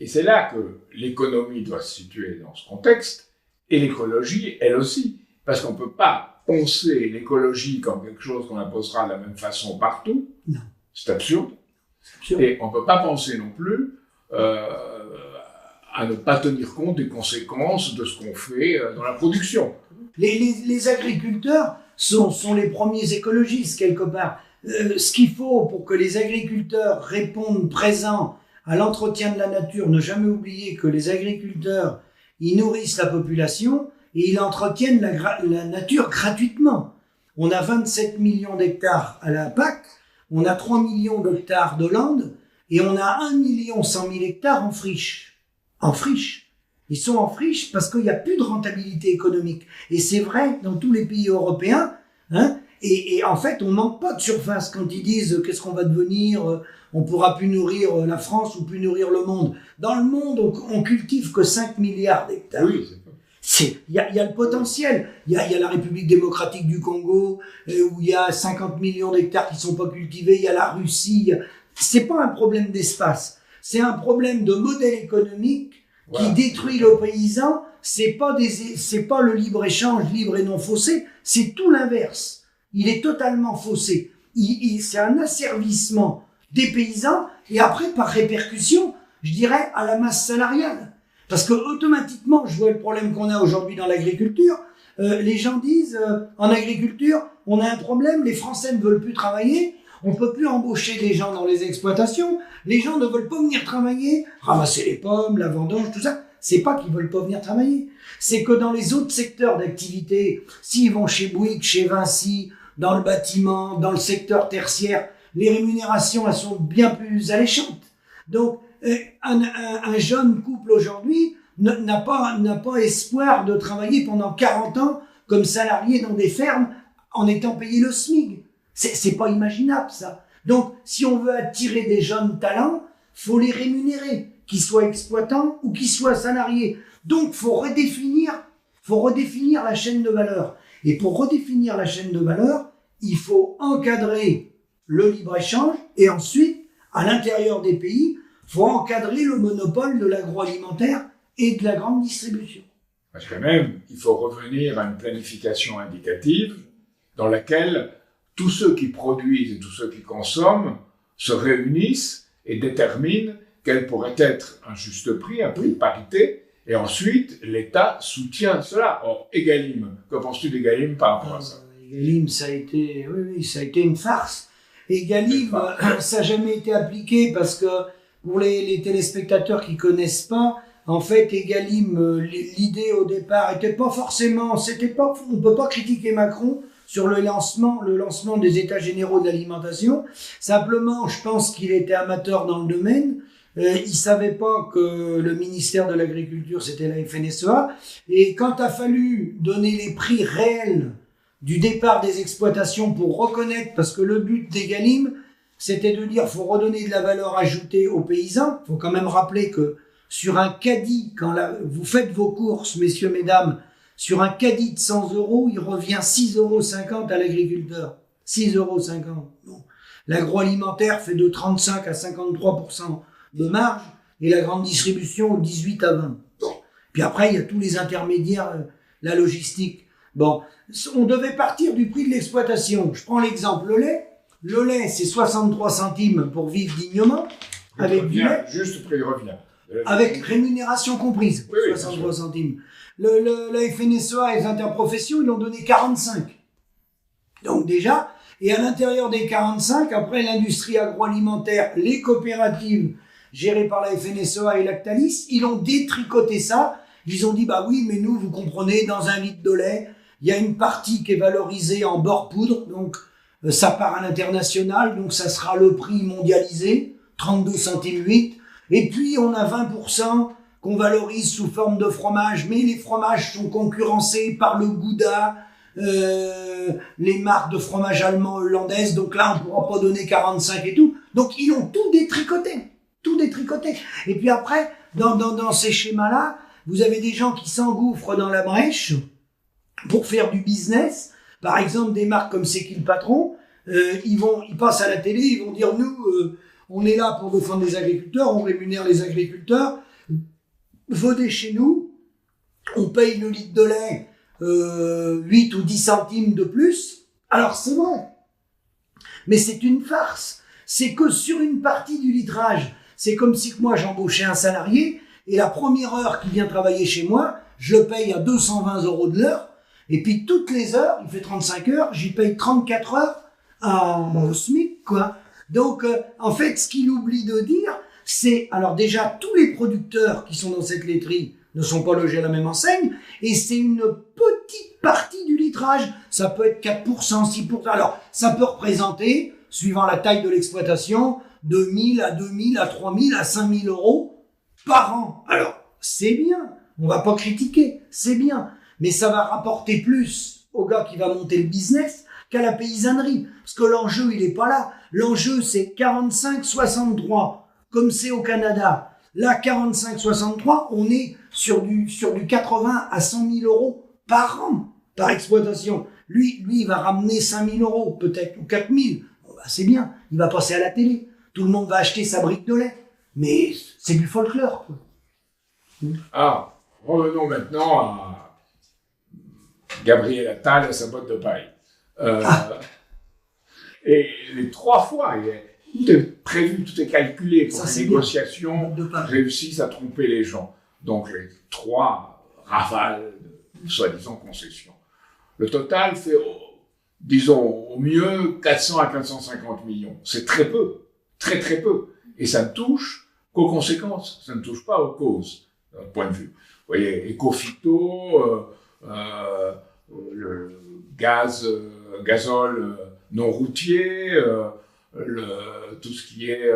Et c'est là que l'économie doit se situer dans ce contexte, et l'écologie, elle aussi. Parce qu'on ne peut pas penser l'écologie comme quelque chose qu'on imposera de la même façon partout. Non. C'est absurde. Et on ne peut pas penser non plus à ne pas tenir compte des conséquences de ce qu'on fait dans la production. Les agriculteurs sont les premiers écologistes, quelque part. Ce qu'il faut pour que les agriculteurs répondent présents à l'entretien de la nature, ne jamais oublier que les agriculteurs, ils nourrissent la population et ils entretiennent la nature gratuitement. On a 27 millions d'hectares à la PAC, on a 3 millions d'hectares de landes et on a 1 100 000 hectares en friche. En friche. Ils sont en friche parce qu'il n'y a plus de rentabilité économique. Et c'est vrai dans tous les pays européens, hein. Et en fait, on manque pas de surface quand ils disent qu'est-ce qu'on va devenir, on pourra plus nourrir la France ou plus nourrir le monde. Dans le monde, on cultive que 5 milliards d'hectares. Oui, il y a le potentiel. Il y a la République démocratique du Congo, où il y a 50 millions d'hectares qui sont pas cultivés. Il y a la Russie. C'est pas un problème d'espace. C'est un problème de modèle économique qui détruit le paysan. C'est pas le libre-échange libre et non faussé. C'est tout l'inverse. Il est totalement faussé. C'est un asservissement des paysans et après, par répercussion, je dirais, à la masse salariale. Parce que automatiquement, je vois le problème qu'on a aujourd'hui dans l'agriculture. Les gens disent, en agriculture, on a un problème, les Français ne veulent plus travailler, on peut plus embaucher des gens dans les exploitations, les gens ne veulent pas venir travailler, ramasser les pommes, la vendange, tout ça. C'est pas qu'ils veulent pas venir travailler. C'est que dans les autres secteurs d'activité, s'ils vont chez Bouygues, chez Vinci, dans le bâtiment, dans le secteur tertiaire, les rémunérations, elles sont bien plus alléchantes. Donc, un jeune couple aujourd'hui n'a pas espoir de travailler pendant 40 ans comme salarié dans des fermes en étant payé le SMIC. C'est pas imaginable, ça. Donc, si on veut attirer des jeunes talents, faut les rémunérer, qu'ils soient exploitants ou qu'ils soient salariés. Donc, faut redéfinir la chaîne de valeur. Et pour redéfinir la chaîne de valeur, il faut encadrer le libre-échange et ensuite, à l'intérieur des pays, faut encadrer le monopole de l'agroalimentaire et de la grande distribution. Parce que même, il faut revenir à une planification indicative dans laquelle tous ceux qui produisent et tous ceux qui consomment se réunissent et déterminent quel pourrait être un juste prix, un prix de parité, et ensuite, l'État soutient cela. Or, Egalim, que penses-tu d'Egalim par rapport à ça? Egalim, ça a été une farce. Egalim, ça n'a jamais été appliqué parce que, pour les téléspectateurs qui connaissent pas, en fait, Egalim, l'idée au départ était pas forcément, on peut pas critiquer Macron sur le lancement des États généraux de l'alimentation. Simplement, je pense qu'il était amateur dans le domaine. Il savait pas que le ministère de l'Agriculture, c'était la FNSEA. Et quand a fallu donner les prix réels du départ des exploitations pour reconnaître, parce que le but d'Egalim, c'était de dire, faut redonner de la valeur ajoutée aux paysans. Faut quand même rappeler que sur un caddie, vous faites vos courses, messieurs, mesdames, sur un caddie de 100 €, il revient 6,50 € à l'agriculteur. 6,50 €. Bon. L'agroalimentaire fait de 35 à 53% de marge et la grande distribution 18 à 20. Bon. Puis après, il y a tous les intermédiaires, la logistique. Bon. On devait partir du prix de l'exploitation. Je prends l'exemple, le lait. Le lait, c'est 63 centimes pour vivre dignement. Avec du lait. Juste prix de revient. Avec rémunération comprise. Oui, 63 centimes. La FNSEA et les interprofessions, ils l'ont donné 45. Donc déjà, et à l'intérieur des 45, après l'industrie agroalimentaire, les coopératives gérées par la FNSEA et Lactalis, ils ont détricoté ça Ils ont dit, bah oui, mais nous, vous comprenez, dans 1 litre de lait, il y a une partie qui est valorisée en beurre poudre, donc ça part à l'international, donc ça sera le prix mondialisé, 32 centimes 8. Et puis, on a 20% qu'on valorise sous forme de fromage, mais les fromages sont concurrencés par le Gouda, les marques de fromage allemand, hollandaises, donc là, on pourra pas donner 45 et tout. Donc, ils ont tout détricoté. Et puis après, dans ces schémas-là, vous avez des gens qui s'engouffrent dans la brèche pour faire du business. Par exemple, des marques comme C'est qui le patron, ils passent à la télé, ils vont dire, nous, on est là pour défendre les agriculteurs, on rémunère les agriculteurs, votez chez nous, on paye le litre de lait 8 ou 10 centimes de plus. Alors c'est vrai, mais c'est une farce. C'est que sur une partie du litrage, c'est comme si moi j'embauchais un salarié et la première heure qu'il vient travailler chez moi, je le paye à 220 € de l'heure, et puis toutes les heures, il fait 35 heures, j'y paye 34 heures au SMIC, quoi. Donc, en fait, ce qu'il oublie de dire, c'est, alors déjà, tous les producteurs qui sont dans cette laiterie ne sont pas logés à la même enseigne, et c'est une petite partie du litrage. Ça peut être 4%, 6%. Alors, ça peut représenter, suivant la taille de l'exploitation, de 1000 à 2000 à 3000 à 5000 € par an. Alors, c'est bien. On va pas critiquer. C'est bien. Mais ça va rapporter plus au gars qui va monter le business qu'à la paysannerie. Parce que l'enjeu, il est pas là. L'enjeu, c'est 45-63, comme c'est au Canada. Là, 45-63, on est sur du 80 à 100 000 € par an, par exploitation. Lui, il va ramener 5 000 € peut-être, ou 4 000. Bon, bah, c'est bien. Il va passer à la télé. Tout le monde va acheter sa brique de lait. Mais c'est du folklore, quoi. Ah, revenons maintenant à Gabriel Attal et sa botte de paille. Et les 3 fois, tout est prévu, tout est calculé pour que les négociations réussissent à tromper les gens. Donc les 3 rafales de soi-disant concessions. Le total fait, disons, au mieux 400 à 450 millions. C'est très peu, très très peu. Et ça ne touche qu'aux conséquences, ça ne touche pas aux causes, d'un point de vue. Vous voyez, éco-phyto, le gazole non routier, tout ce qui est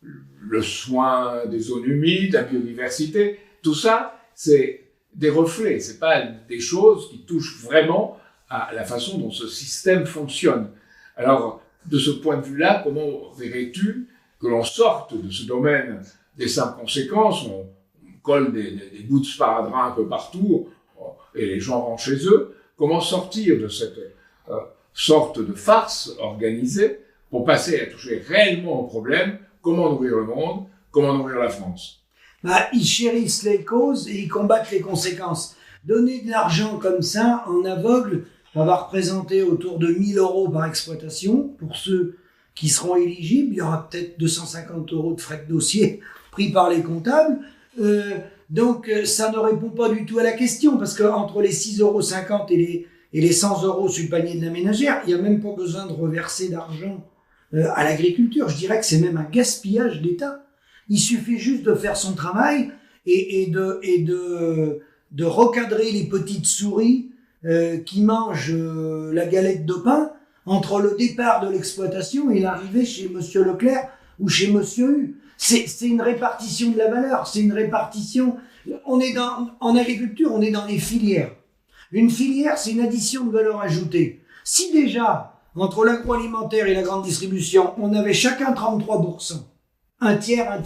le soin des zones humides, la biodiversité, tout ça, c'est des reflets, c'est pas des choses qui touchent vraiment à la façon dont ce système fonctionne. Alors, de ce point de vue-là, comment verrais-tu que l'on sorte de ce domaine des simples conséquences? On colle des bouts de sparadrap un peu partout et les gens rentrent chez eux. Comment sortir de cette sorte de farce organisée pour passer à toucher réellement au problème? Comment nourrir le monde? Comment nourrir la France? Bah, ils chérissent les causes et ils combattent les conséquences. Donner de l'argent comme ça, en aveugle, ça va représenter autour de 1000 € par exploitation. Pour ceux qui seront éligibles, il y aura peut-être 250 € de frais de dossier pris par les comptables. Donc, ça ne répond pas du tout à la question, parce que entre les 6,50 € et les 100 € sur le panier de la ménagère, il n'y a même pas besoin de reverser d'argent à l'agriculture. Je dirais que c'est même un gaspillage d'État. Il suffit juste de faire son travail et de recadrer les petites souris qui mangent la galette de pain entre le départ de l'exploitation et l'arrivée chez Monsieur Leclerc ou chez Monsieur U. C'est une répartition de la valeur, c'est une répartition. En agriculture, on est dans les filières. Une filière, c'est une addition de valeur ajoutée. Si déjà, entre l'agroalimentaire et la grande distribution, on avait chacun 33%, un tiers,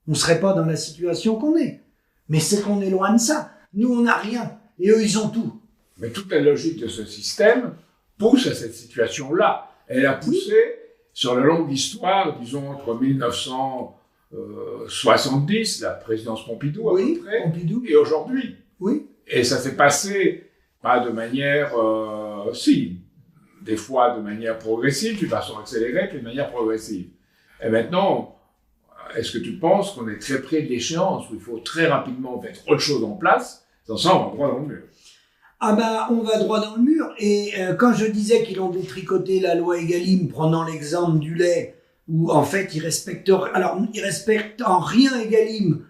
on ne serait pas dans la situation qu'on est. Mais c'est qu'on est loin de ça. Nous, on n'a rien. Et eux, ils ont tout. Mais toute la logique de ce système pousse à cette situation-là. Elle a poussé sur la longue histoire, disons, entre 1970, la présidence Pompidou à peu près, et aujourd'hui. Oui. Et ça s'est passé, pas de manière, des fois de manière progressive, d'une façon accélérée, puis de manière progressive. Et maintenant, est-ce que tu penses qu'on est très près de l'échéance, où il faut très rapidement mettre autre chose en place? Sans ça, on va droit dans le mur. Ah ben, on va droit dans le mur. Et quand je disais qu'ils ont détricoté la loi Egalim, prenant l'exemple du lait, où en fait ils respectent en rien Egalim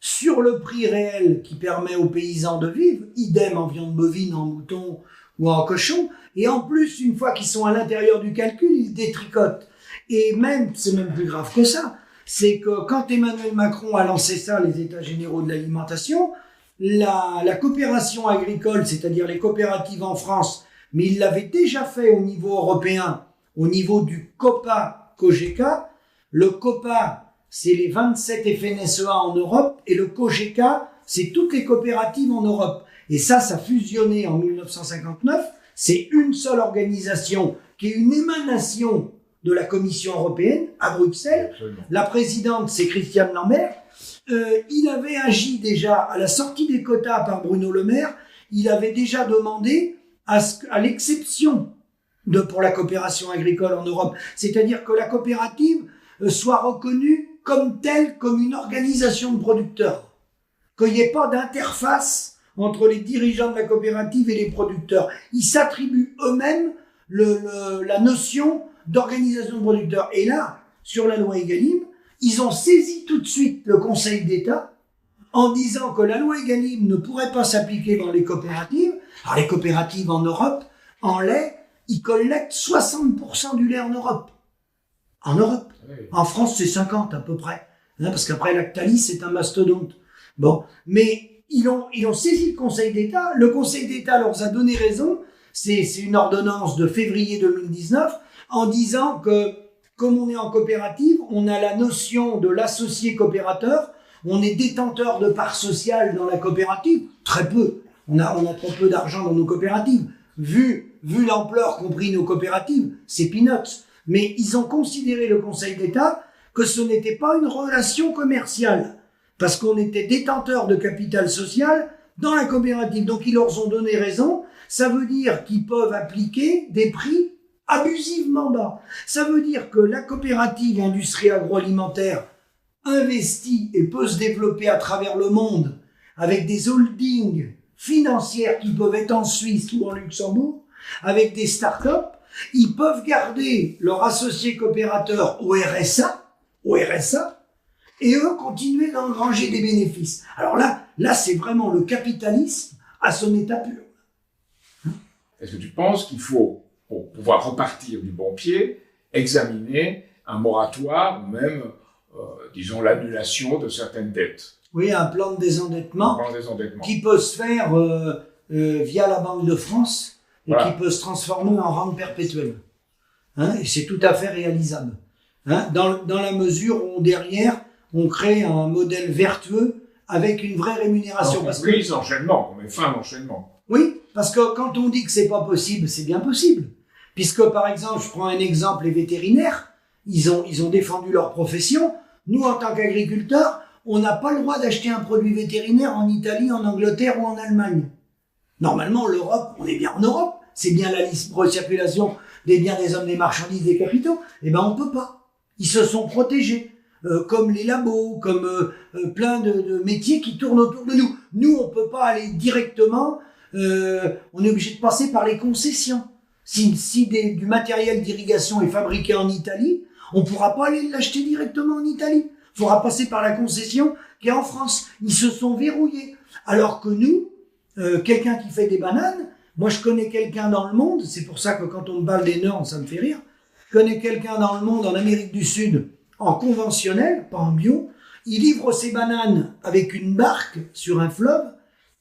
sur le prix réel qui permet aux paysans de vivre, idem en viande bovine, en mouton ou en cochon, et en plus, une fois qu'ils sont à l'intérieur du calcul, ils détricotent. Et même, c'est même plus grave que ça, c'est que quand Emmanuel Macron a lancé ça, les États généraux de l'alimentation, la coopération agricole, c'est-à-dire les coopératives en France, mais il l'avait déjà fait au niveau européen, au niveau du COPA-COGECA. Le COPA, c'est les 27 FNSEA en Europe, et le COGECA, c'est toutes les coopératives en Europe. Et ça fusionnait en 1959. C'est une seule organisation qui est une émanation de la Commission européenne à Bruxelles. Absolument. La présidente, c'est Christiane Lambert. Il avait agi déjà à la sortie des quotas par Bruno Le Maire. Il avait déjà demandé à l'exception pour la coopération agricole en Europe, c'est-à-dire que la coopérative soit reconnue comme telle, comme une organisation de producteurs. Qu'il n'y ait pas d'interface entre les dirigeants de la coopérative et les producteurs. Ils s'attribuent eux-mêmes la notion d'organisation de producteurs. Et là, sur la loi Egalim, ils ont saisi tout de suite le Conseil d'État en disant que la loi Egalim ne pourrait pas s'appliquer dans les coopératives. Alors les coopératives en Europe, en lait, ils collectent 60% du lait en Europe. En Europe. Oui. En France, c'est 50 à peu près. Parce qu'après, Lactalis, c'est un mastodonte. Bon. Mais ils ont saisi le Conseil d'État. Le Conseil d'État leur a donné raison. C'est une ordonnance de février 2019 en disant que, comme on est en coopérative, on a la notion de l'associé coopérateur. On est détenteur de parts sociales dans la coopérative. Très peu. On a trop peu d'argent dans nos coopératives. Vu l'ampleur qu'ont pris nos coopératives, c'est peanuts. Mais ils ont considéré, le Conseil d'État, que ce n'était pas une relation commerciale. Parce qu'on était détenteur de capital social dans la coopérative. Donc ils leur ont donné raison. Ça veut dire qu'ils peuvent appliquer des prix abusivement bas. Ça veut dire que la coopérative industrie agroalimentaire investit et peut se développer à travers le monde avec des holdings financières qui peuvent être en Suisse ou en Luxembourg, avec des startups. Ils peuvent garder leur associé coopérateur au RSA, et eux continuer d'engranger des bénéfices. Alors là, c'est vraiment le capitalisme à son état pur. Est-ce que tu penses qu'il faut, pour pouvoir repartir du bon pied, examiner un moratoire ou même, disons, l'annulation de certaines dettes? Oui, un plan de désendettement, qui peut se faire via la Banque de France et qui peut se transformer en rente perpétuelle. Et c'est tout à fait réalisable. Dans la mesure où derrière, on crée un modèle vertueux avec une vraie rémunération. Donc, on met fin à l'enchaînement. Oui, parce que quand on dit que c'est pas possible, c'est bien possible. Puisque, par exemple, je prends un exemple, les vétérinaires, ils ont défendu leur profession. Nous, en tant qu'agriculteurs, on n'a pas le droit d'acheter un produit vétérinaire en Italie, en Angleterre ou en Allemagne. Normalement, l'Europe, on est bien en Europe. C'est bien la libre circulation des biens, des hommes, des marchandises, des capitaux. Eh ben, on peut pas. Ils se sont protégés. Comme les labos, comme plein de métiers qui tournent autour de nous. Nous, on peut pas aller directement, on est obligé de passer par les concessions. Si du matériel d'irrigation est fabriqué en Italie, on pourra pas aller l'acheter directement en Italie. Il faudra passer par la concession qui est en France. Ils se sont verrouillés. Alors que nous, quelqu'un qui fait des bananes, moi je connais quelqu'un dans le monde, c'est pour ça que quand on me parle des normes, ça me fait rire, je connais quelqu'un dans le monde, en Amérique du Sud, en conventionnel, pas en bio, il livre ses bananes avec une barque sur un fleuve,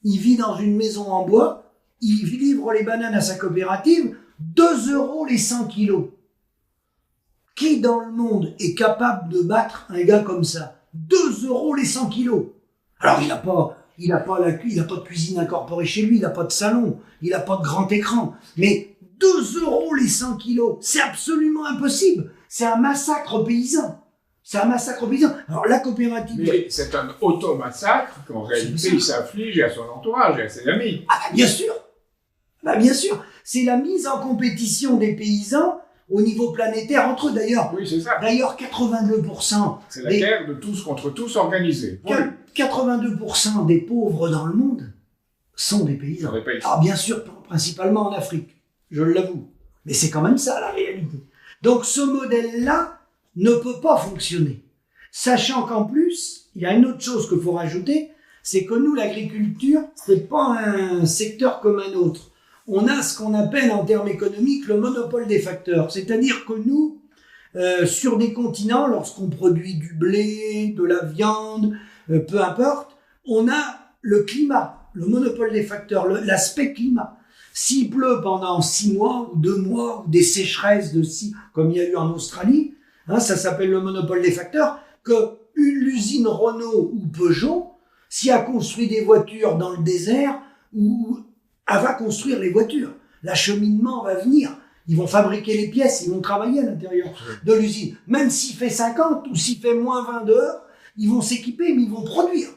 il vit dans une maison en bois, il livre les bananes à sa coopérative, 2 € les 100 kilos. Qui dans le monde est capable de battre un gars comme ça? 2 € les 100 kilos. Alors il a pas de cuisine incorporée chez lui, il n'a pas de salon, il n'a pas de grand écran, mais 2 € les 100 kilos, c'est absolument impossible. C'est un massacre paysan. Alors la coopérative... Mais c'est un automassacre qu'en réalité il s'inflige à son entourage et à ses amis. Ah bah bien sûr. C'est la mise en compétition des paysans au niveau planétaire entre eux. D'ailleurs, oui, c'est ça. D'ailleurs, 82%... C'est la guerre de tous contre tous organisée. 82% des pauvres dans le monde sont des paysans. Alors bien sûr, principalement en Afrique, je l'avoue. Mais c'est quand même ça la réalité. Donc ce modèle-là ne peut pas fonctionner. Sachant qu'en plus, il y a une autre chose qu'il faut rajouter, c'est que nous, l'agriculture, c'est pas un secteur comme un autre. On a ce qu'on appelle en termes économiques le monopole des facteurs. C'est-à-dire que nous, sur des continents, lorsqu'on produit du blé, de la viande, peu importe, on a le climat, le monopole des facteurs, l'aspect climat. S'il pleut pendant 6 mois ou 2 mois, ou des sécheresses comme il y a eu en Australie, hein, ça s'appelle le monopole des facteurs, que l'usine Renault ou Peugeot, si elle construit des voitures dans le désert, elle va construire les voitures. L'acheminement va venir. Ils vont fabriquer les pièces, ils vont travailler à l'intérieur de l'usine. Même s'il fait 50 ou s'il fait moins 20 dehors, ils vont s'équiper, mais ils vont produire.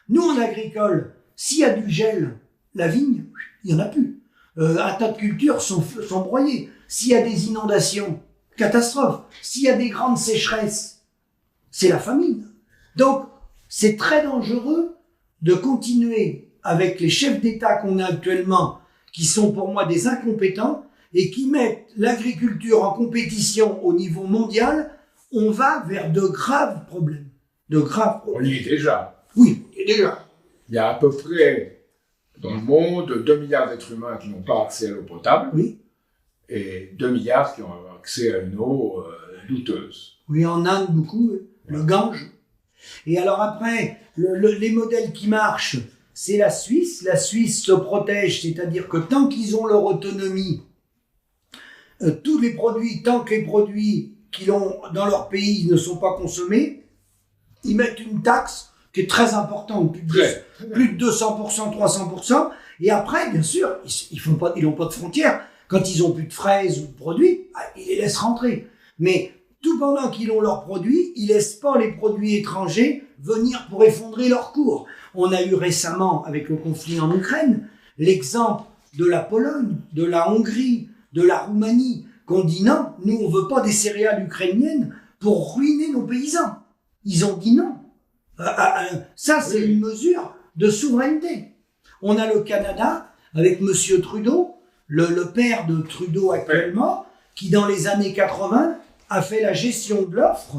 Nous, en agricole, s'il y a du gel, la vigne, il n'y en a plus. Un tas de cultures sont broyées. S'il y a des inondations, catastrophe. S'il y a des grandes sécheresses, c'est la famine. Donc, c'est très dangereux de continuer avec les chefs d'État qu'on a actuellement, qui sont pour moi des incompétents, et qui mettent l'agriculture en compétition au niveau mondial. On va vers de graves problèmes. On y est déjà. Oui, on y est déjà. Il y a à peu près, dans le monde, 2 milliards d'êtres humains qui n'ont pas accès à l'eau potable. Oui. Et 2 milliards qui ont accès à une eau douteuse. Oui, en Inde, beaucoup, le Gange. Et alors après, les modèles qui marchent, c'est la Suisse. La Suisse se protège, c'est-à-dire que tant qu'ils ont leur autonomie, tous les produits, tant que les produits qu'ils ont dans leur pays ne sont pas consommés, ils mettent une taxe qui est très importante, plus de 200%, 300%. Et après, bien sûr, ils n'ont pas de frontières. Quand ils ont plus de fraises ou de produits, ils les laissent rentrer. Mais tout pendant qu'ils ont leurs produits, ils laissent pas les produits étrangers venir pour effondrer leurs cours. On a eu récemment, avec le conflit en Ukraine, l'exemple de la Pologne, de la Hongrie, de la Roumanie, qu'on dit non, nous on veut pas des céréales ukrainiennes pour ruiner nos paysans. Ils ont dit non. Ça, c'est une mesure de souveraineté. On a le Canada, avec Monsieur Trudeau, le père de Trudeau actuellement, qui dans les années 80 a fait la gestion de l'offre,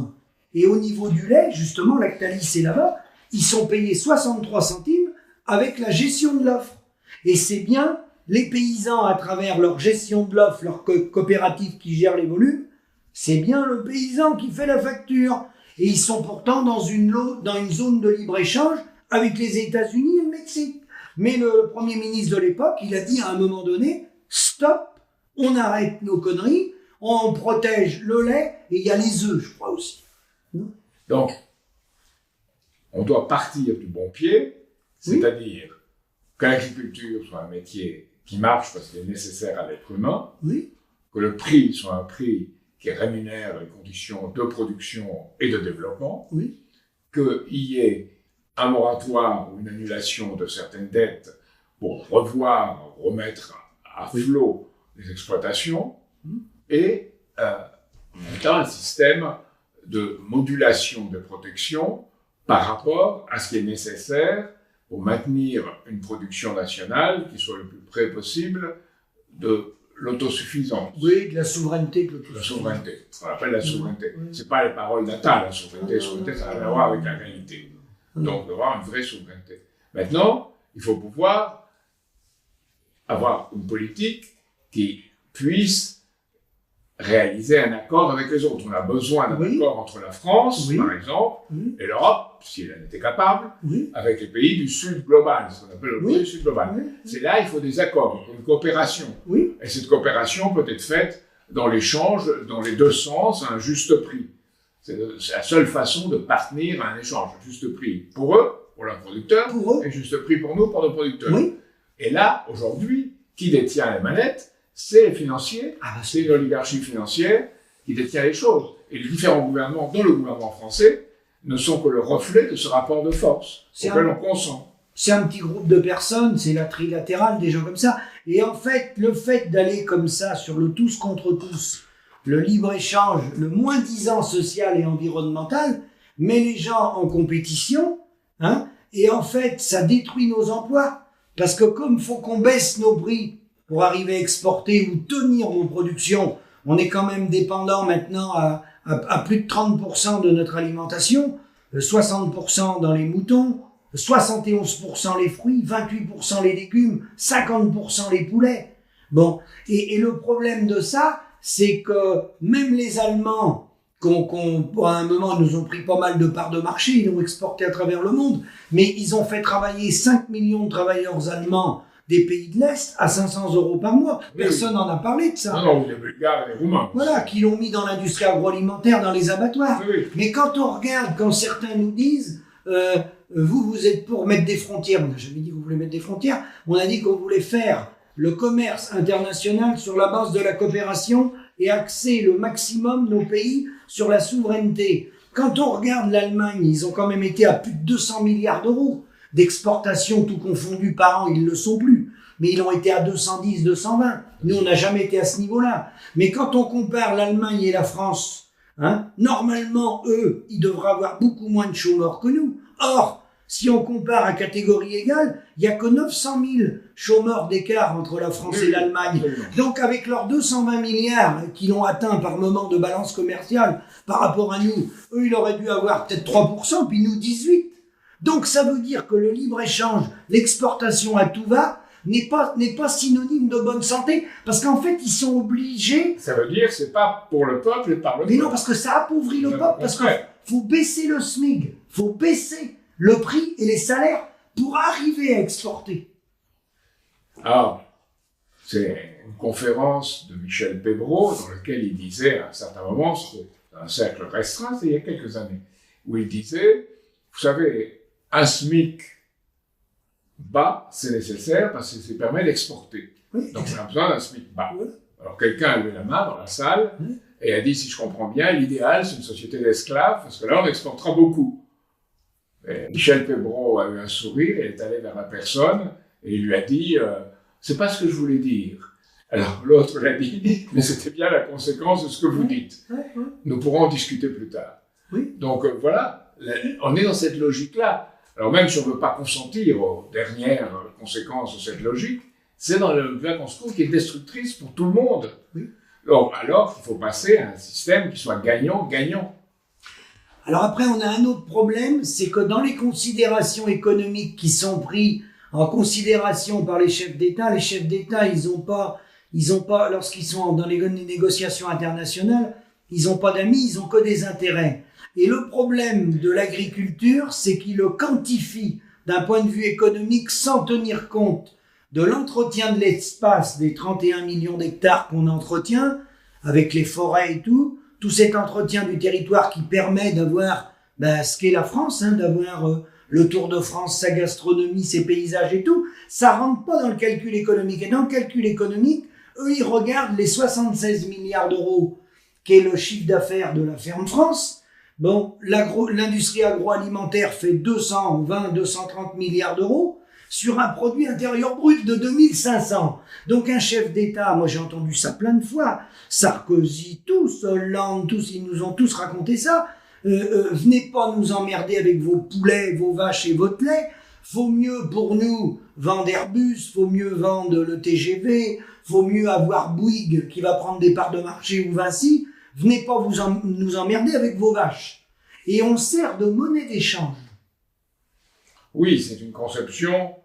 et au niveau du lait, justement, Lactalis est là-bas, ils sont payés 63 centimes avec la gestion de l'offre. Et c'est bien les paysans, à travers leur gestion de l'offre, leur coopérative qui gère les volumes, c'est bien le paysan qui fait la facture. Et ils sont pourtant dans une zone de libre-échange avec les États-Unis et le Mexique. Mais le Premier ministre de l'époque, il a dit à un moment donné, stop, on arrête nos conneries, on protège le lait, et il y a les œufs, je crois aussi. Donc, on doit partir du bon pied, c'est-à-dire que l'agriculture soit un métier qui marche parce qu'il est nécessaire à l'être humain, que le prix soit un prix qui rémunère les conditions de production et de développement, qu'il y ait un moratoire ou une annulation de certaines dettes pour remettre à flot les exploitations, et en même temps un système de modulation de protection par rapport à ce qui est nécessaire pour maintenir une production nationale qui soit le plus près possible de l'autosuffisance. Oui, de la souveraineté. La souveraineté. On appelle la souveraineté. C'est pas les paroles d'Atta, la souveraineté. Souveraineté, ça n'a rien à voir avec la réalité. Donc, il faut avoir une vraie souveraineté. Maintenant, il faut pouvoir avoir une politique qui puisse réaliser un accord avec les autres. On a besoin d'un accord entre la France, par exemple, et l'Europe, si elle en était capable, avec les pays du Sud global, ce qu'on appelle le pays du Sud global. C'est là, il faut des accords, une coopération. Et cette coopération peut être faite dans l'échange, dans les deux sens, à un juste prix. C'est la seule façon de parvenir à un échange, un juste prix pour eux, pour leurs producteurs, et juste prix pour nous, pour nos producteurs. Et là, aujourd'hui, qui détient les manettes? C'est les financiers, c'est l'oligarchie financière qui détient les choses. Et les différents gouvernements, dont le gouvernement français, ne sont que le reflet de ce rapport de force auquel on consent. C'est un petit groupe de personnes, c'est la trilatérale, des gens comme ça. Et en fait, le fait d'aller comme ça sur le tous contre tous, le libre-échange, le moins-disant social et environnemental, met les gens en compétition, et en fait, ça détruit nos emplois. Parce que comme il faut qu'on baisse nos prix pour arriver à exporter ou tenir nos productions, on est quand même dépendant maintenant à plus de 30% de notre alimentation. 60% dans les moutons, 71% les fruits, 28% les légumes, 50% les poulets. Bon, et le problème de ça, c'est que même les Allemands, à un moment, nous ont pris pas mal de parts de marché, ils ont exporté à travers le monde, mais ils ont fait travailler 5 millions de travailleurs allemands des pays de l'Est à 500 € par mois. Personne n'en a parlé de ça. Non, les Bulgares et les Roumains. Voilà, qui l'ont mis dans l'industrie agroalimentaire, dans les abattoirs. Oui. Mais quand on regarde, quand certains nous disent, vous êtes pour mettre des frontières, on n'a jamais dit que vous voulez mettre des frontières, on a dit qu'on voulait faire le commerce international sur la base de la coopération et axer le maximum nos pays sur la souveraineté. Quand on regarde l'Allemagne, ils ont quand même été à plus de 200 milliards d'euros d'exportation, tout confondu par an, ils ne le sont plus. Mais ils ont été à 210, 220. Nous, on n'a jamais été à ce niveau-là. Mais quand on compare l'Allemagne et la France, normalement, eux, ils devraient avoir beaucoup moins de chômeurs que nous. Or, si on compare à catégorie égale, il n'y a que 900 000 chômeurs d'écart entre la France et l'Allemagne. Donc, avec leurs 220 milliards qu'ils ont atteints par moment de balance commerciale par rapport à nous, eux, ils auraient dû avoir peut-être 3%, puis nous 18%. Donc, ça veut dire que le libre-échange, l'exportation à tout va, n'est pas synonyme de bonne santé, parce qu'en fait, ils sont obligés... Ça veut dire que c'est pas pour le peuple et par le peuple. Mais non, parce que ça appauvrit le peuple, parce qu'il faut baisser le SMIC, faut baisser le prix et les salaires pour arriver à exporter. Alors, c'est une conférence de Michel Pébreau dans laquelle il disait à un certain moment, c'était un cercle restreint, c'est il y a quelques années, où il disait, vous savez, un SMIC bas, c'est nécessaire parce que ça permet d'exporter. Oui, donc, on a besoin d'un SMIC bas. Oui. Alors, quelqu'un a levé la main dans la salle et a dit, si je comprends bien, l'idéal, c'est une société d'esclaves, parce que là, on exportera beaucoup. Et Michel Pébreau a eu un sourire, il est allé vers la personne et il lui a dit, c'est pas ce que je voulais dire. Alors, l'autre l'a dit, mais c'était bien la conséquence de ce que vous dites. Nous pourrons en discuter plus tard. Oui. Donc, voilà, on est dans cette logique-là. Alors même si on ne veut pas consentir aux dernières conséquences de cette logique, c'est dans le vacances-cours qui est destructrice pour tout le monde. Oui. Alors qu'il faut passer à un système qui soit gagnant-gagnant. Alors après, on a un autre problème, c'est que dans les considérations économiques qui sont prises en considération par les chefs d'État, ils ont pas, lorsqu'ils sont dans les négociations internationales, ils n'ont pas d'amis, ils ont que des intérêts. Et le problème de l'agriculture, c'est qu'il le quantifie d'un point de vue économique sans tenir compte de l'entretien de l'espace des 31 millions d'hectares qu'on entretient, avec les forêts et tout cet entretien du territoire qui permet d'avoir ce qu'est la France, d'avoir le Tour de France, sa gastronomie, ses paysages et tout, ça rentre pas dans le calcul économique. Et dans le calcul économique, eux, ils regardent les 76 milliards d'euros qui est le chiffre d'affaires de la ferme France. Bon, l'industrie agroalimentaire fait 220-230 milliards d'euros sur un produit intérieur brut de 2500. Donc un chef d'État, moi j'ai entendu ça plein de fois, Sarkozy, tous, Hollande, tous, ils nous ont tous raconté ça. Venez pas nous emmerder avec vos poulets, vos vaches et votre lait. Faut mieux pour nous vendre Airbus, faut mieux vendre le TGV, faut mieux avoir Bouygues qui va prendre des parts de marché ou Vinci. Venez pas nous emmerder avec vos vaches. Et on sert de monnaie d'échange. Oui, c'est une conception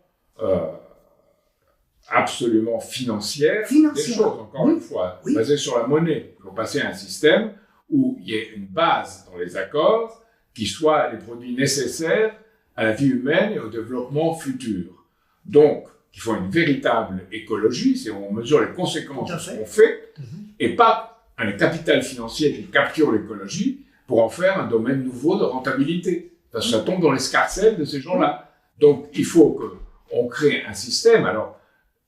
absolument financière des choses, encore une fois, basée sur la monnaie. Il faut passer à un système où il y ait une base dans les accords qui soit les produits nécessaires à la vie humaine et au développement futur. Donc, il faut une véritable écologie, c'est où on mesure les conséquences de ce qu'on fait, et pas un capital financier qui capture l'écologie pour en faire un domaine nouveau de rentabilité. Parce que ça tombe dans l'escarcelle de ces gens-là. Donc, il faut qu'on crée un système. Alors,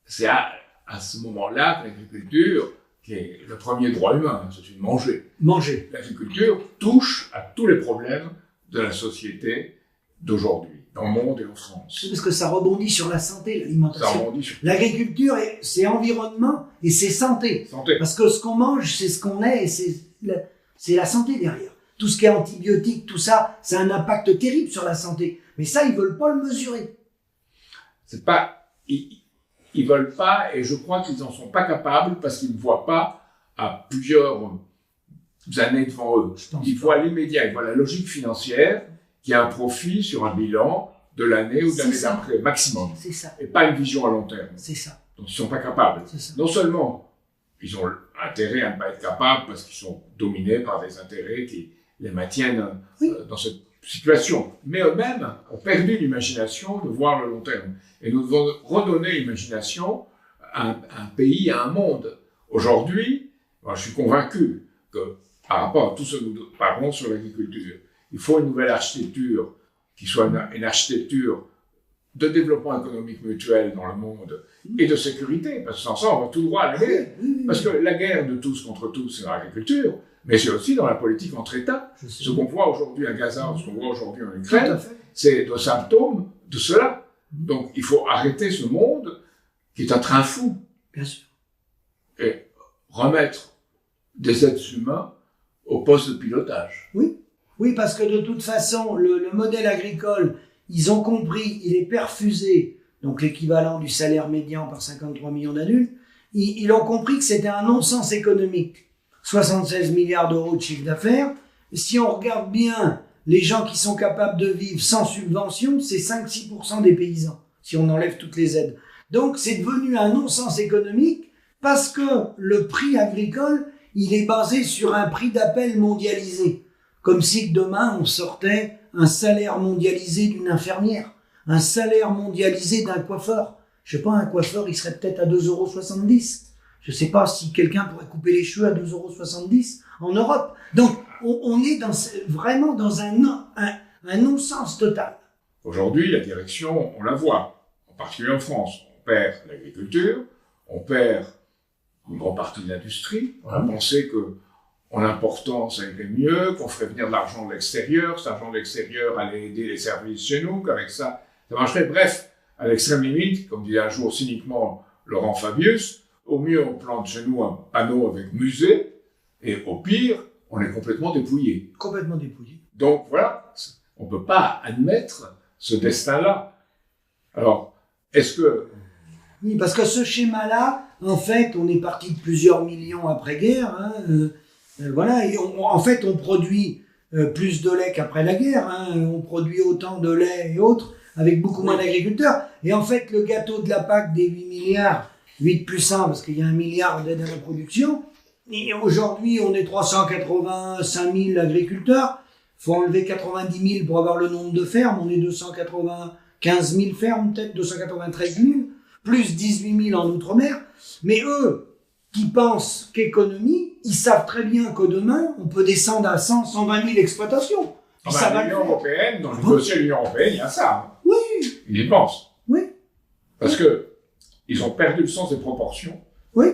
c'est à ce moment-là que l'agriculture, qui est le premier droit humain, c'est une manger. Manger. L'agriculture touche à tous les problèmes de la société d'aujourd'hui, dans le monde et en France. Parce que ça rebondit sur la santé, l'alimentation. Ça rebondit sur... L'agriculture, c'est environnement et c'est santé. Parce que ce qu'on mange, c'est ce qu'on est et c'est la santé derrière. Tout ce qui est antibiotique, tout ça, ça a un impact terrible sur la santé. Mais ça, ils veulent pas le mesurer. C'est pas... Ils veulent pas, et je crois qu'ils en sont pas capables parce qu'ils ne voient pas à plusieurs années devant eux. Ils voient l'immédiat, ils voient la logique financière qui a un profit sur un bilan de l'année ou de l'année C'est ça. d'après, maximum. C'est ça. Et pas une vision à long terme. C'est ça. Donc ils ne sont pas capables. C'est ça. Non seulement ils ont intérêt à ne pas être capables parce qu'ils sont dominés par des intérêts qui les maintiennent dans cette situation, mais eux-mêmes ont perdu l'imagination de voir le long terme. Et nous devons redonner l'imagination à un pays, à un monde. Aujourd'hui, moi, je suis convaincu que par rapport à tout ce que nous parlons sur l'agriculture, il faut une nouvelle architecture qui soit une architecture de développement économique mutuel dans le monde et de sécurité, parce que sans ça, on va tout droit à la guerre. Parce que la guerre de tous contre tous, c'est dans l'agriculture, mais c'est aussi dans la politique entre États. Ce qu'on voit aujourd'hui à Gaza, ce qu'on voit aujourd'hui en Ukraine, c'est des symptômes de cela. Donc, il faut arrêter ce monde qui est un train fou. Bien sûr. Et remettre des êtres humains au poste de pilotage. Oui, parce que de toute façon, le modèle agricole, ils ont compris, il est perfusé, donc l'équivalent du salaire médian par 53 millions d'adultes, ils ont compris que c'était un non-sens économique. 76 milliards d'euros de chiffre d'affaires. Si on regarde bien les gens qui sont capables de vivre sans subvention, c'est 5-6% des paysans, si on enlève toutes les aides. Donc c'est devenu un non-sens économique parce que le prix agricole, il est basé sur un prix d'appel mondialisé. Comme si demain on sortait un salaire mondialisé d'une infirmière, un salaire mondialisé d'un coiffeur. Je sais pas, un coiffeur, il serait peut-être à 2,70 €. Je sais pas si quelqu'un pourrait couper les cheveux à 2,70 € en Europe. Donc, on est vraiment dans un non-sens total. Aujourd'hui, la direction, on la voit, en particulier en France. On perd l'agriculture, on perd une grande partie de l'industrie. On pensait que en important, ça irait mieux, qu'on ferait venir de l'argent de l'extérieur, cet argent de l'extérieur allait aider les services chez nous, qu'avec ça marcherait. Bref, à l'extrême limite, comme disait un jour cyniquement Laurent Fabius, au mieux on plante chez nous un panneau avec musée, et au pire, on est complètement dépouillé. Complètement dépouillé. Donc voilà, on ne peut pas admettre ce destin-là. Alors, est-ce que... Oui, parce que ce schéma-là, en fait, on est parti de plusieurs millions après-guerre, voilà, et en fait, on produit plus de lait qu'après la guerre. On produit autant de lait et autres, avec beaucoup moins d'agriculteurs. Et en fait, le gâteau de la PAC des 8 milliards, 8 plus 1, parce qu'il y a 1 milliard d'aide à la production, et aujourd'hui, on est 385 000 agriculteurs. Il faut enlever 90 000 pour avoir le nombre de fermes. On est 295 000 fermes, peut-être 293 000, plus 18 000 en Outre-mer. Mais eux, qui pensent qu'économie, ils savent très bien que demain, on peut descendre à 100, 120 000 exploitations. L'Union européenne, dans le dossier de l'Union européenne, il y a ça. Oui. Ils y pensent. Oui. Parce que ils ont perdu le sens des proportions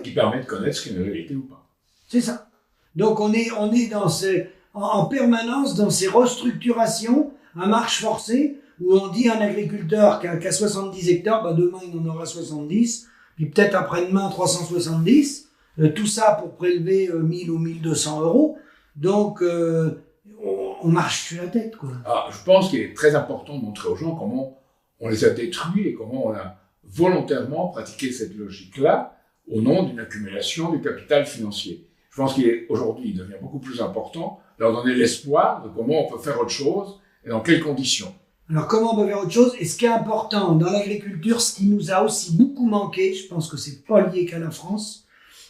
qui permettent de connaître ce qu'est une réalité ou pas. C'est ça. Donc on est en permanence dans ces restructurations à marche forcée où on dit à un agriculteur qui a 70 hectares, demain il en aura 70, puis peut-être après-demain 370, tout ça pour prélever 1000 ou 1200 euros. Donc on marche sur la tête, quoi. Alors, je pense qu'il est très important de montrer aux gens comment on les a détruits et comment on a volontairement pratiqué cette logique-là au nom d'une accumulation du capital financier. Je pense qu'aujourd'hui, il devient beaucoup plus important de leur donner l'espoir de comment on peut faire autre chose et dans quelles conditions. Alors, comment on peut faire autre chose? Et ce qui est important dans l'agriculture, ce qui nous a aussi beaucoup manqué, je pense que c'est pas lié qu'à la France,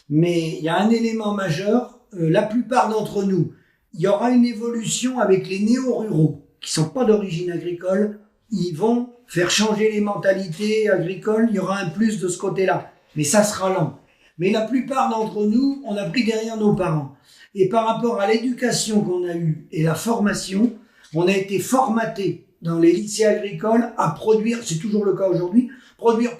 mais il y a un élément majeur, la plupart d'entre nous, il y aura une évolution avec les néo-ruraux, qui sont pas d'origine agricole, ils vont faire changer les mentalités agricoles, il y aura un plus de ce côté-là. Mais ça sera lent. Mais la plupart d'entre nous, on a pris derrière nos parents. Et par rapport à l'éducation qu'on a eue et la formation, on a été formaté dans les lycées agricoles à produire, c'est toujours le cas aujourd'hui, produire.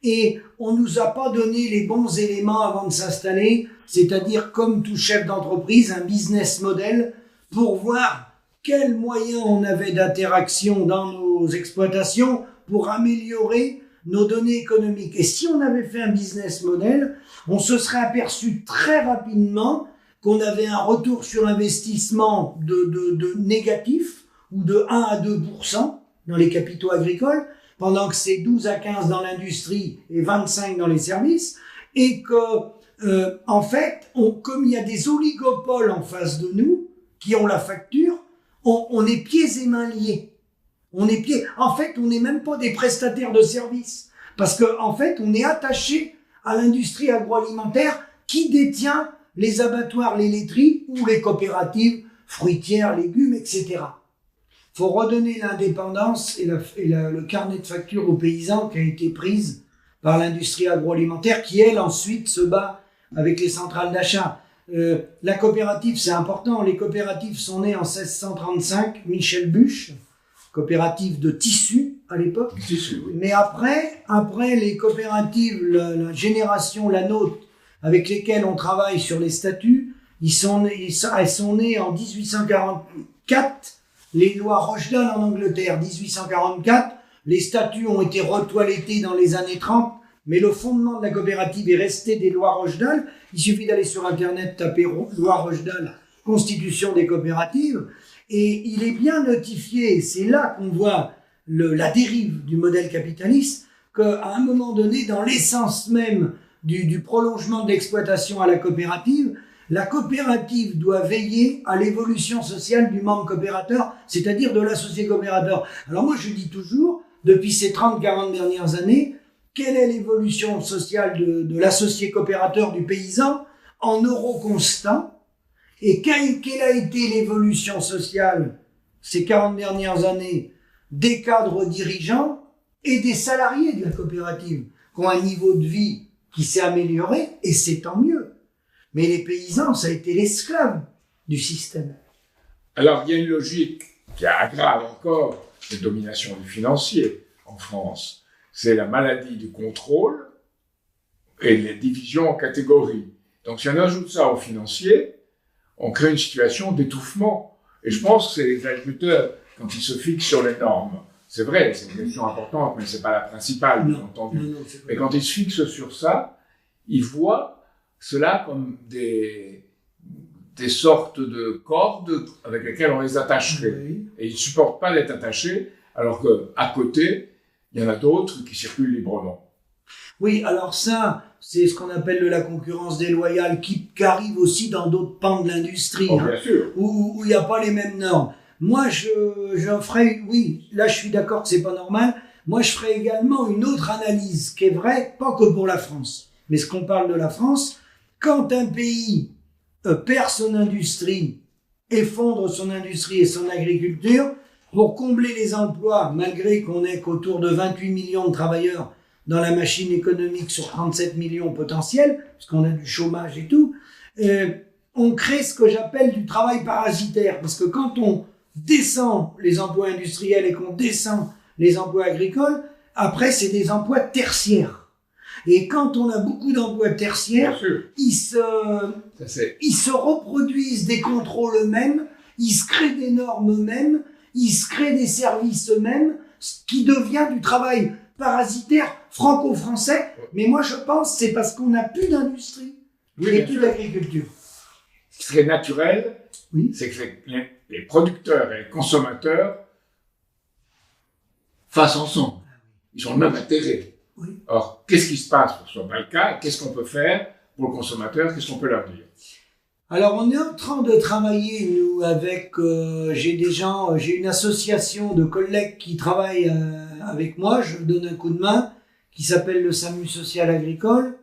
Et on nous a pas donné les bons éléments avant de s'installer, c'est-à-dire comme tout chef d'entreprise, un business model pour voir quels moyens on avait d'interaction dans nos exploitations pour améliorer nos données économiques. Et si on avait fait un business model, on se serait aperçu très rapidement qu'on avait un retour sur investissement de négatif ou de 1 à 2% dans les capitaux agricoles, pendant que c'est 12 à 15 dans l'industrie et 25 dans les services, et que, en fait, comme il y a des oligopoles en face de nous, qui ont la facture, on est pieds et mains liés. En fait, on n'est même pas des prestataires de services. Parce que, en fait, on est attaché à l'industrie agroalimentaire qui détient les abattoirs, les laiteries ou les coopératives fruitières, légumes, etc. Faut redonner l'indépendance et le carnet de factures aux paysans qui a été prise par l'industrie agroalimentaire qui, elle, ensuite se bat avec les centrales d'achat. La coopérative, c'est important. Les coopératives sont nées en 1635, Michel Buch, coopérative de tissu à l'époque. Tissu, oui. Mais après les coopératives, la génération, la nôtre, avec lesquelles on travaille sur les statuts, elles sont nées en 1844, les lois Rochdale en Angleterre, 1844. Les statuts ont été retoilettés dans les années 30, mais le fondement de la coopérative est resté des lois Rochdale. Il suffit d'aller sur Internet, taper loi Rochdale, Constitution des coopératives, et il est bien notifié, c'est là qu'on voit la dérive du modèle capitaliste, qu'à un moment donné, dans l'essence même du prolongement de l'exploitation à la coopérative doit veiller à l'évolution sociale du membre coopérateur, c'est-à-dire de l'associé coopérateur. Alors moi, je dis toujours, depuis ces 30-40 dernières années, quelle est l'évolution sociale de l'associé coopérateur, du paysan, en euros constants, et quelle a été l'évolution sociale ces 40 dernières années des cadres dirigeants et des salariés de la coopérative, qui ont un niveau de vie qui s'est amélioré, et c'est tant mieux. Mais les paysans, ça a été l'esclave du système. Alors, il y a une logique qui aggrave encore cette domination du financier en France. C'est la maladie du contrôle et les divisions en catégories. Donc, si on ajoute ça au financier, on crée une situation d'étouffement. Et je pense que c'est les agriculteurs, quand ils se fixent sur les normes, c'est vrai, c'est une question importante, mais c'est pas la principale, bien entendu. Mais quand ils se fixent sur ça, ils voient cela comme des sortes de cordes avec lesquelles on les attacherait. Oui. Et ils ne supportent pas d'être attachés, alors qu'à côté, il y en a d'autres qui circulent librement. Oui, alors ça, c'est ce qu'on appelle de la concurrence déloyale qui arrive aussi dans d'autres pans de l'industrie, bien sûr. Où il n'y a pas les mêmes normes. Moi, je ferai, oui, là je suis d'accord que c'est pas normal, moi je ferai également une autre analyse qui est vraie, pas que pour la France, mais ce qu'on parle de la France, quand un pays perd son industrie, effondre son industrie et son agriculture, pour combler les emplois, malgré qu'on ait qu'autour de 28 millions de travailleurs dans la machine économique sur 37 millions potentiels, parce qu'on a du chômage et tout, on crée ce que j'appelle du travail parasitaire, parce que quand on descend les emplois industriels et qu'on descend les emplois agricoles, après c'est des emplois tertiaires. Et quand on a beaucoup d'emplois tertiaires, ils se reproduisent des contrôles eux-mêmes, ils se créent des normes eux-mêmes, ils se créent des services eux-mêmes, ce qui devient du travail parasitaire franco-français. Mais moi je pense que c'est parce qu'on n'a plus d'industrie et plus d'agriculture. Ce qui serait naturel, c'est que les producteurs et les consommateurs fassent ensemble. Ils ont le même intérêt. Oui. Or, qu'est-ce qui se passe pour que ce soit pas le cas? Qu'est-ce qu'on peut faire pour le consommateur? Qu'est-ce qu'on peut leur dire? Alors, on est en train de travailler, nous, avec, j'ai une association de collègues qui travaillent avec moi, je donne un coup de main, qui s'appelle le SAMU social agricole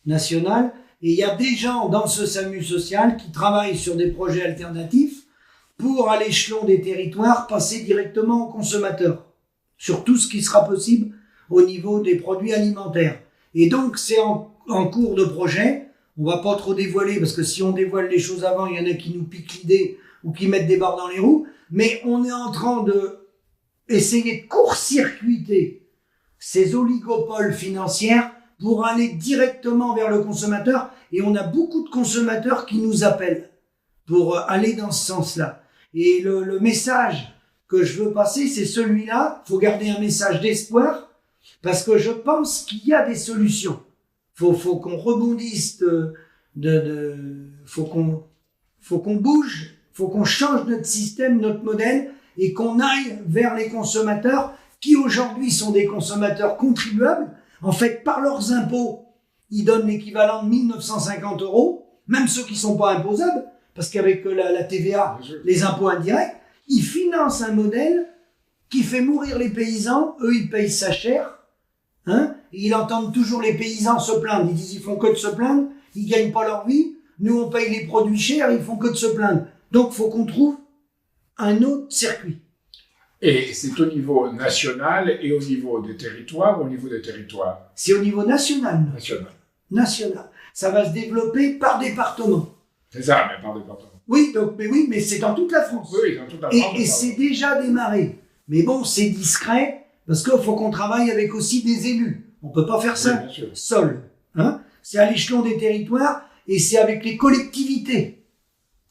national, et il y a des gens dans ce SAMU social qui travaillent sur des projets alternatifs pour, à l'échelon des territoires, passer directement aux consommateurs, sur tout ce qui sera possible au niveau des produits alimentaires. Et donc, c'est en cours de projet. On va pas trop dévoiler, parce que si on dévoile les choses avant, il y en a qui nous piquent l'idée ou qui mettent des barres dans les roues. Mais on est en train de essayer de court-circuiter ces oligopoles financières pour aller directement vers le consommateur. Et on a beaucoup de consommateurs qui nous appellent pour aller dans ce sens-là. Et le message que je veux passer, c'est celui-là. Il faut garder un message d'espoir, parce que je pense qu'il y a des solutions. Faut qu'on rebondisse faut qu'on bouge, faut qu'on change notre système, notre modèle, et qu'on aille vers les consommateurs qui aujourd'hui sont des consommateurs contribuables. En fait, par leurs impôts, ils donnent l'équivalent de 1950 €, même ceux qui sont pas imposables, parce qu'avec la TVA, les impôts indirects, ils financent un modèle qui fait mourir les paysans, eux ils payent ça cher, hein, et ils entendent toujours les paysans se plaindre, ils disent ils font que de se plaindre, ils gagnent pas leur vie, nous on paye les produits chers, ils font que de se plaindre. Donc faut qu'on trouve un autre circuit. Et c'est au niveau national et au niveau des territoires ou au niveau des territoires? C'est au niveau national. National. National. Ça va se développer par département. C'est ça, mais par département. Oui, donc, mais c'est dans toute la France. Oui, dans toute la France. Et c'est déjà démarré. Mais bon, c'est discret, parce qu'il faut qu'on travaille avec aussi des élus. On peut pas faire ça seul. Hein, c'est à l'échelon des territoires, et c'est avec les collectivités.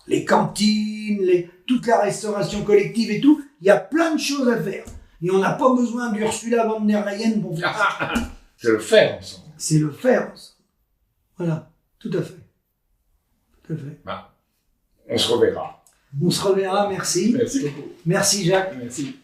Les cantines, toute la restauration collective et tout. Il y a plein de choses à faire. Et on n'a pas besoin d'Ursula von der Leyen pour faire ça. C'est le faire ensemble. C'est le faire ensemble. Voilà, tout à fait. Tout à fait. On se reverra. On se reverra, merci. Merci beaucoup. Merci Jacques. Merci.